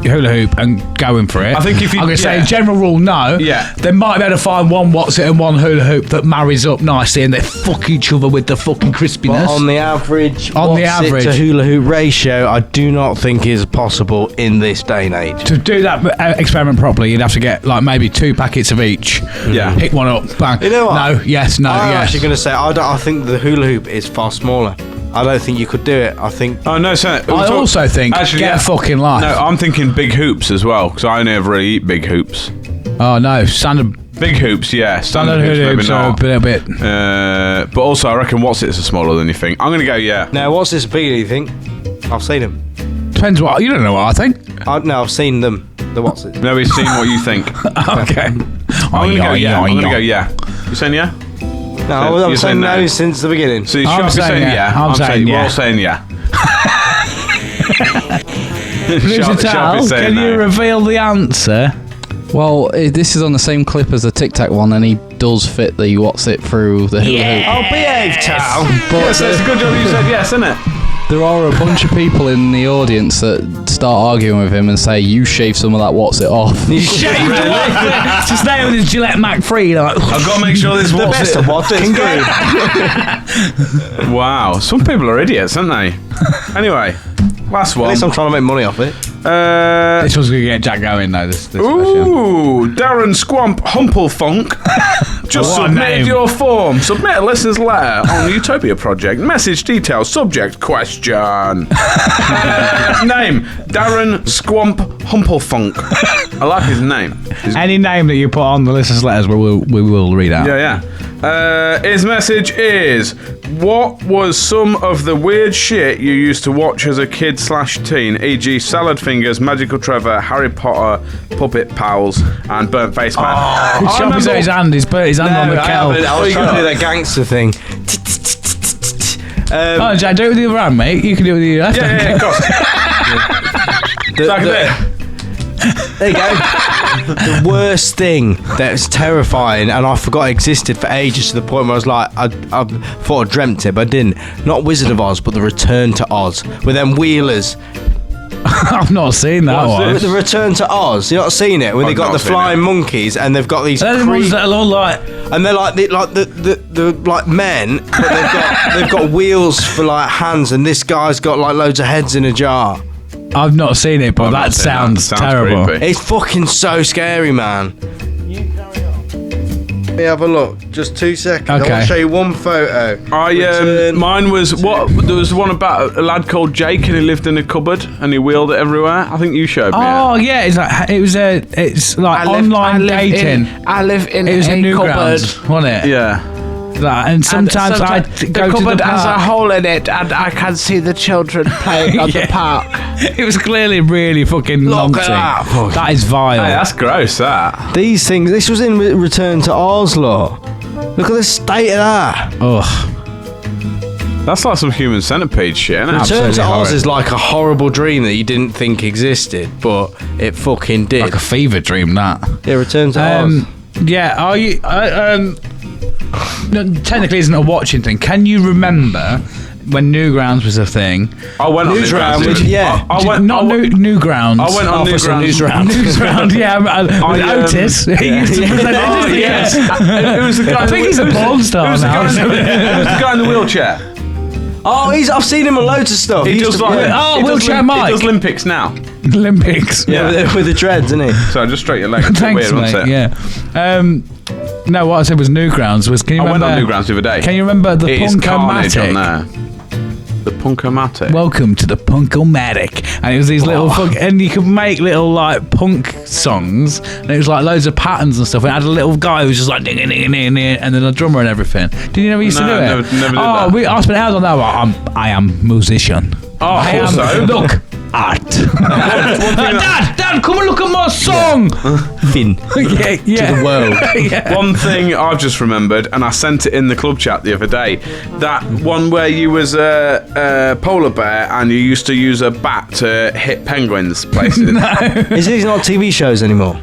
hula hoop and going for it. I think if you- I'm going to say yeah. general rule no. Yeah. They might be able to find one what's it and one hula hoop that marries up nicely and they fuck each other with the fucking crispiness. But on the average, On the what's it average. to hula hoop ratio, I do not think is possible in this day and age. To do that experiment properly, you'd have to get like maybe 2 packets of each. Yeah. Pick one up, bang. You know what? No, yes, no, I'm yes. actually going to say I think the hula hoop is far smaller. I don't think you could do it. I think. Oh no, so I also think get a fucking life. No, I'm thinking big hoops as well because I only ever really eat big hoops. Oh no, standard Big hoops, yeah. standard hoops, hula maybe hoops are a not. little bit. But also, I reckon what's it's smaller than you think. I'm gonna go yeah. Now, what's this bigger? Do you think? I've seen them. Depends what you don't know what I think. No, I've seen them. The what's it? Nobody's seen what you think. Okay. I'm gonna go yeah. I'm gonna go yeah. You saying yeah? No, You're I'm saying saying no. no since the beginning. So you I'm sharp is saying saying yeah. yeah. I'm saying We're yeah. all saying yeah. Lucital, Sharp is saying can you no. reveal the answer? Well, this is on the same clip as the Tic Tac one, and he does fit the what's it through the hula hoop. Oh, behave, Tal. But Yes, it's a good job you said yes, isn't it? there are a bunch of people in the audience that start arguing with him and say, "You shave some of that what's it off." Shaved off. Just there with his Gillette Mac 3, like. I've got to make sure this The what's best it. of what can go. Wow, some people are idiots, aren't they? Anyway, last At one. least I'm trying to make money off it. This was going to get Jack going, though, this question. Ooh, Darren Squamp Humpelfunk. Just What a submitted name. your form. Submit a listener's letter on the Utopia Project. Message details, subject, question. Name, Darren Squamp Humpelfunk. I like his name. Any name that you put on the listeners' letters, we will read out. Yeah. His message is: what was some of the weird shit you used to watch as a kid/teen, e.g. Salad Fingers, Magical Trevor, Harry Potter, Puppet Pals, and Burnt Face Man? He's chopping his hand. He's put his hand on the kettle. I was trying to do that gangster thing. Oh, Jack, do it with your right hand, mate. You can do it with your left hand. Yeah, of course. There you go. The worst thing that's terrifying, and I forgot existed for ages, to the point where I was like, I thought I dreamt it, but I didn't. Not Wizard of Oz, but The Return to Oz, with them wheelers. I've not seen that What's one. this? The Return to Oz. You not seen it? Where they I've got not the seen flying it. monkeys, and they've got these. They're the ones that are all like. And they're like the men, but they've got wheels for like hands, and this guy's got like loads of heads in a jar. I've not seen it, but I've that not seen sounds that. terrible. Creepy. It's fucking so scary, man. Let me have a look. Just 2 seconds. I Okay. want to show you one photo. Mine was what? There was one about a lad called Jake, and he lived in a cupboard, and he wheeled it everywhere. I think you showed me. Oh yeah, it's like online dating. I live in It was in a cupboard. Newgrounds, wasn't it? Yeah. That, and sometimes I the go to the cupboard has a park. hole in it, and I can see the children playing on Yeah. the park. It was clearly really fucking Look naughty. at that. That is vile. Hey, that's gross. That. These things. This was in Return to Oslo. Look at the state of that. Ugh. That's like some human centipede shit, isn't it? Return to Absolutely Oz horrid. is like a horrible dream that you didn't think existed, but it fucking did. Like a fever dream, that. Yeah, Return to Oz. Yeah, are you? No, technically, isn't a watching thing. Can you remember when Newgrounds was a thing? I went on Newsround, Newgrounds, which- didn't I? yeah. I went. Not Newgrounds. I went on Officer Newgrounds. Newsround. Newsround, yeah, with Otis. He used to present it, Oh didn't he? yes. Who was the guy? I think he's a porn star Who's the now. guy? Who's the guy in the wheelchair? Oh, I've seen him on loads of stuff. He used does to- like. yeah. Oh, he does Wheelchair He Mike. does Olympics now. Olympics. Yeah, with the dreads, isn't he? So just straight your leg. It's Thanks, weird, mate. wasn't it? Yeah. No, what I said was Newgrounds. Can you I remember? went on Newgrounds the other day. Can you remember the It is carnage on Punkomatic? there. The Punkomatic. Welcome to the Punkomatic, and it was these little and you could make little like punk songs, and it was like loads of patterns and stuff. It had a little guy who was just like ding, ding, ding, ding, ding, and then a drummer and everything. Did you never used to do it? never did that. I spent hours on that. I am musician. Oh, I am. also. Look, art. Dad, come and look at my song. Finn. Yeah. To the world. Yeah. One thing I've just remembered, and I sent it in the club chat the other day, that one where you was a polar bear and you used to use a bat to hit penguins places. Is these not TV shows anymore?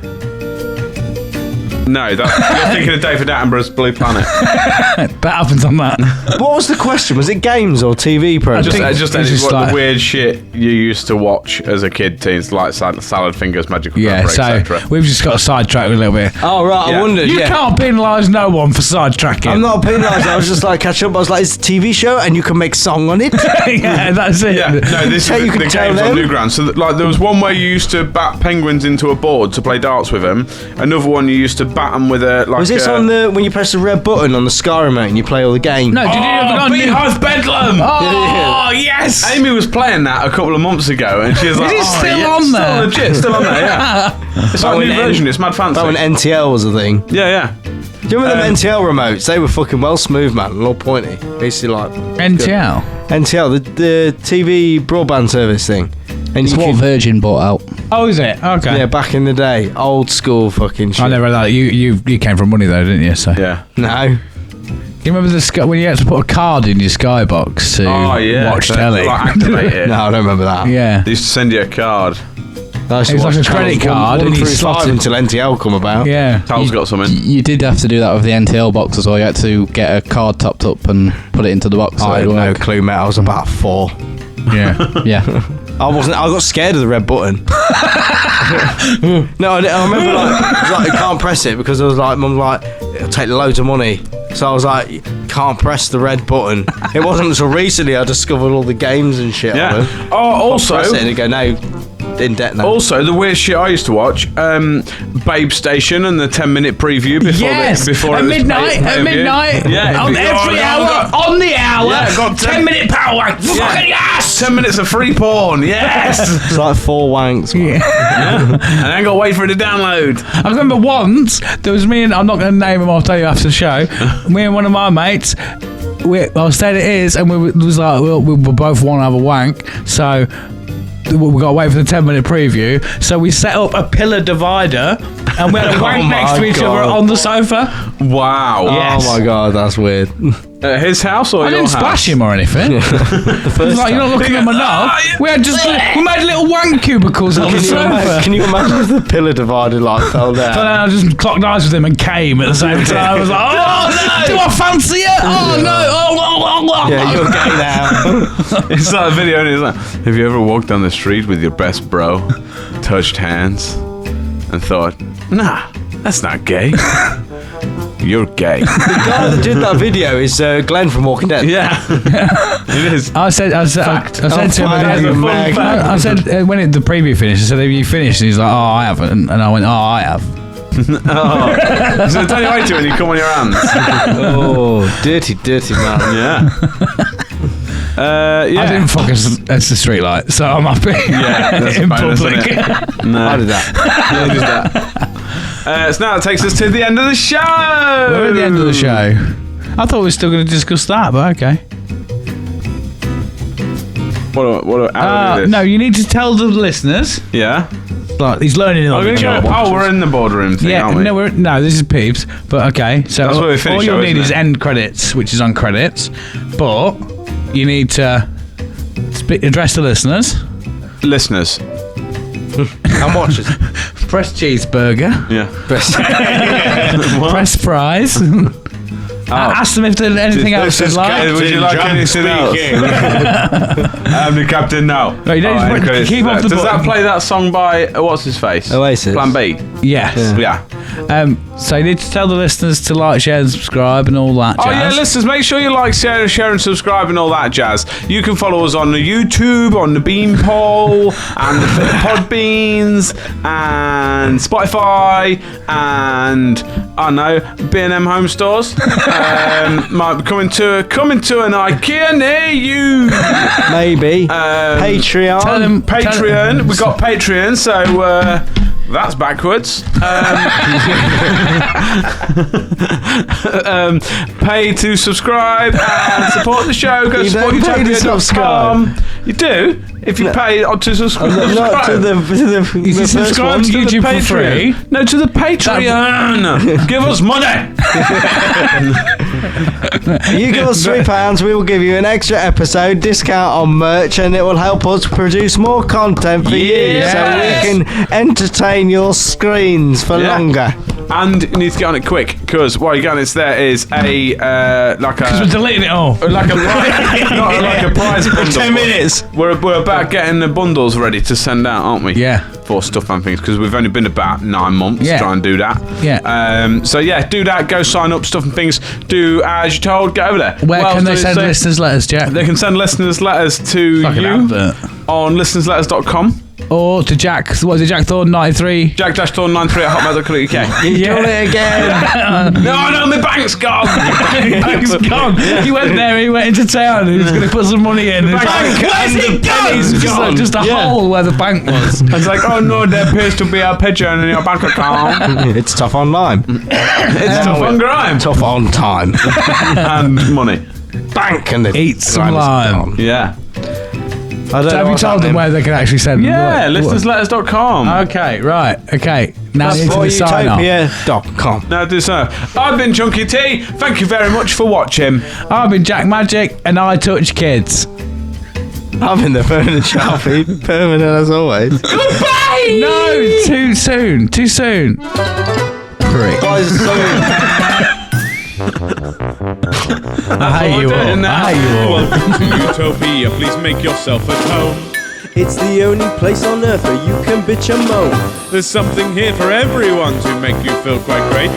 No, you're thinking of David Attenborough's Blue Planet. That happens on that. What was the question? Was it games or TV programs? Just like- the weird shit you used to watch as a kid, teens, like Salad Fingers, Magical Yeah, Pepper, so etc. we've just got sidetracked a little bit. Oh, right, Yeah. I wondered. You yeah. can't penalise no one for sidetracking. I'm not penalised. I was just like, catch up. I was like, it's a TV show and you can make song on it. Yeah, that's it. Yeah, no, this So is you the can tell games on them? Newgrounds. So, like, there was one where you used to bat penguins into a board to play darts with them. Another one you used to bat them with a Was this on the when you press the red button on the Sky remote and you play all the games? No, did you ever go on Beehive Bedlam! Oh, yes! Amy was playing that a couple of months ago, and she was like, it "Oh, still yeah, on there?" Still legit, still on there, yeah. It's like a when new version. It's mad fancy. That when NTL was a thing. Yeah. Do you remember them NTL remotes? They were fucking well smooth, man, and all pointy. Basically like NTL. NTL, the TV broadband service thing. And It's you what could, Virgin bought out. Oh, is it? Okay. yeah, back in the day, old school fucking shit. I never had that. You came from money though, didn't you? So. Yeah. No. You remember when you had to put a card in your Skybox to Oh yeah. watch So, telly? Like, activate it. No, I don't remember that. Yeah. They used to send you a card. I used to It was watch like a credit channels card one and you through slot five it- until NTL come about. Yeah. Tal's got something. You did have to do that with the NTL box as well. You had to get a card topped up and put it into the box. so I had it'd no work. clue, mate. I was about 4. Yeah. Yeah. I got scared of the red button. No, I remember like I can't press it because I was like, Mum, like it'll take loads of money. So I was like, can't press the red button. It wasn't until recently I discovered all the games and shit. Yeah. On them. Oh, also. Press it and it go no, in debt now. Also, the weird shit I used to watch, Babe Station and the 10-minute preview before Yes. before At it was midnight. pay- At pay-per-view. midnight. Yeah. On every hour. On the hour. Yeah, got 10-minute power wank. Fucking yes. 10 minutes of free porn. Yes. It's like 4 wanks. Man. And I ain't got to wait for it to download. I remember once there was me and I'm not going to name him. I'll tell you after the show. Me and one of my mates. I was staying at his, and we was like, we both want to have a wank, so we got to wait for the 10-minute preview. So we set up a pillar divider, and we had a wank next to each other on the sofa. Wow. Yes. Oh my god, that's weird. At his house or I your didn't house? splash him or anything. The first Like, you're not looking at my knob. We made little wank cubicles on the sofa. Can you imagine if the pillar divided like fell down? So then I just clocked eyes with him and came at the same time. I was like, oh no! Do I fancy it? Oh no! Oh. Yeah, you're gay now. It's like a video and it's like, have you ever walked down the street with your best bro, touched hands, and thought, nah, that's not gay. You're gay. The guy that did that video is Glenn from Walking Dead. Yeah. It is. I said to him, I said when the preview finished, I said, have you finished? And he's like, oh, I haven't. And I went, oh, I have. Oh. So tell you wait to when you come on your hands. Oh, dirty man. Yeah. Yeah. I didn't fuck as the street light, so I'm happy. Yeah, that's in a bonus, public. isn't it? No. I did that. Yeah, just that. So now it takes us to the end of the show. We're at the end of the show. I thought we were still going to discuss that, but okay. How do we do this? No, you need to tell the listeners. Yeah. Like he's learning on the job. We're in the boardroom thing, Yeah, aren't we? no, this is Peeves. But okay, so That's where we finish all you'll though, need isn't is it? end credits, which is on credits. But you need to address the listeners. Listeners. And watchers. Press cheeseburger. Yeah. Press fries. Ask them if there's anything else they'd like. Would you like anything else? I'm the captain now. No, you don't just and credits keep to off that. the Does that button. play that song by what's his face? Oasis. Plan B. Yes. Yeah. So you need to tell the listeners to like, share, and subscribe, and all that jazz. Oh yeah, listeners, make sure you like, share, and subscribe, and all that jazz. You can follow us on the YouTube, on the Beanpole, and the Podbeans, and Spotify, and I don't know, B&M Home Stores. Might be coming to an IKEA near you. Maybe. Patreon. We've got Patreon, so that's backwards. Pay to subscribe and support the show. Go You support don't pay to utopia.com. You do? If you pay to subscribe. Not to the You can subscribe to YouTube for free. No, to the Patreon. Give us money. You give us £3, we will give you an extra episode, discount on merch, and it will help us produce more content for you, so we can entertain your screens for longer. And you need to get on it quick, because what you're getting there is Because we're deleting it all. Not like a prize bundle. 10 minutes. We're about getting the bundles ready to send out, aren't we? Yeah. For stuff and things, because we've only been about 9 months trying to do that. Yeah. So do that. Go sign up, stuff and things. Do as you're told. Get over there. Where can they send listeners' letters, Jack? They can send listeners' letters to you on listenersletters.com. Or to Jack, what is it, Jack Thorne 93? Jack-Thorne93@hotmail.co.uk. You've done it again. No, my bank's gone. Bank's gone. He went there, he went into town, and he was going to put some money in. Where's it gone? Just a hole where the bank was. It's like, oh no, there appears to be a pigeon in your bank account. It's tough on lime. It's tough on grime. Tough on time. And money. Bank and the Eat some lime. Yeah. I don't So know have you what's told them happening. where they can actually send them? Yeah, listenersletters.com. Okay, right. Okay. Now That's into for the sign off. utopia.com. Now do so. I've been Chunky T. Thank you very much for watching. I've been Jack Magic, and I touch kids. I'm in the permanent sharpie. Permanent as always. Goodbye! No, too soon. Too soon. Prick. I hate you all. I hate you all. Welcome to Utopia. Please make yourself at home. It's the only place on earth where you can bitch and moan. There's something here for everyone to make you feel quite great.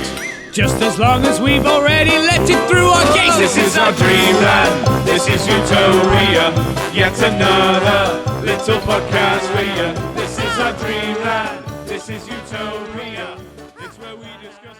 Just as long as we've already let it through our gates. This is our dreamland. This is Utopia. Yet another little podcast for you. This is our dreamland. This is Utopia. It's where we discuss.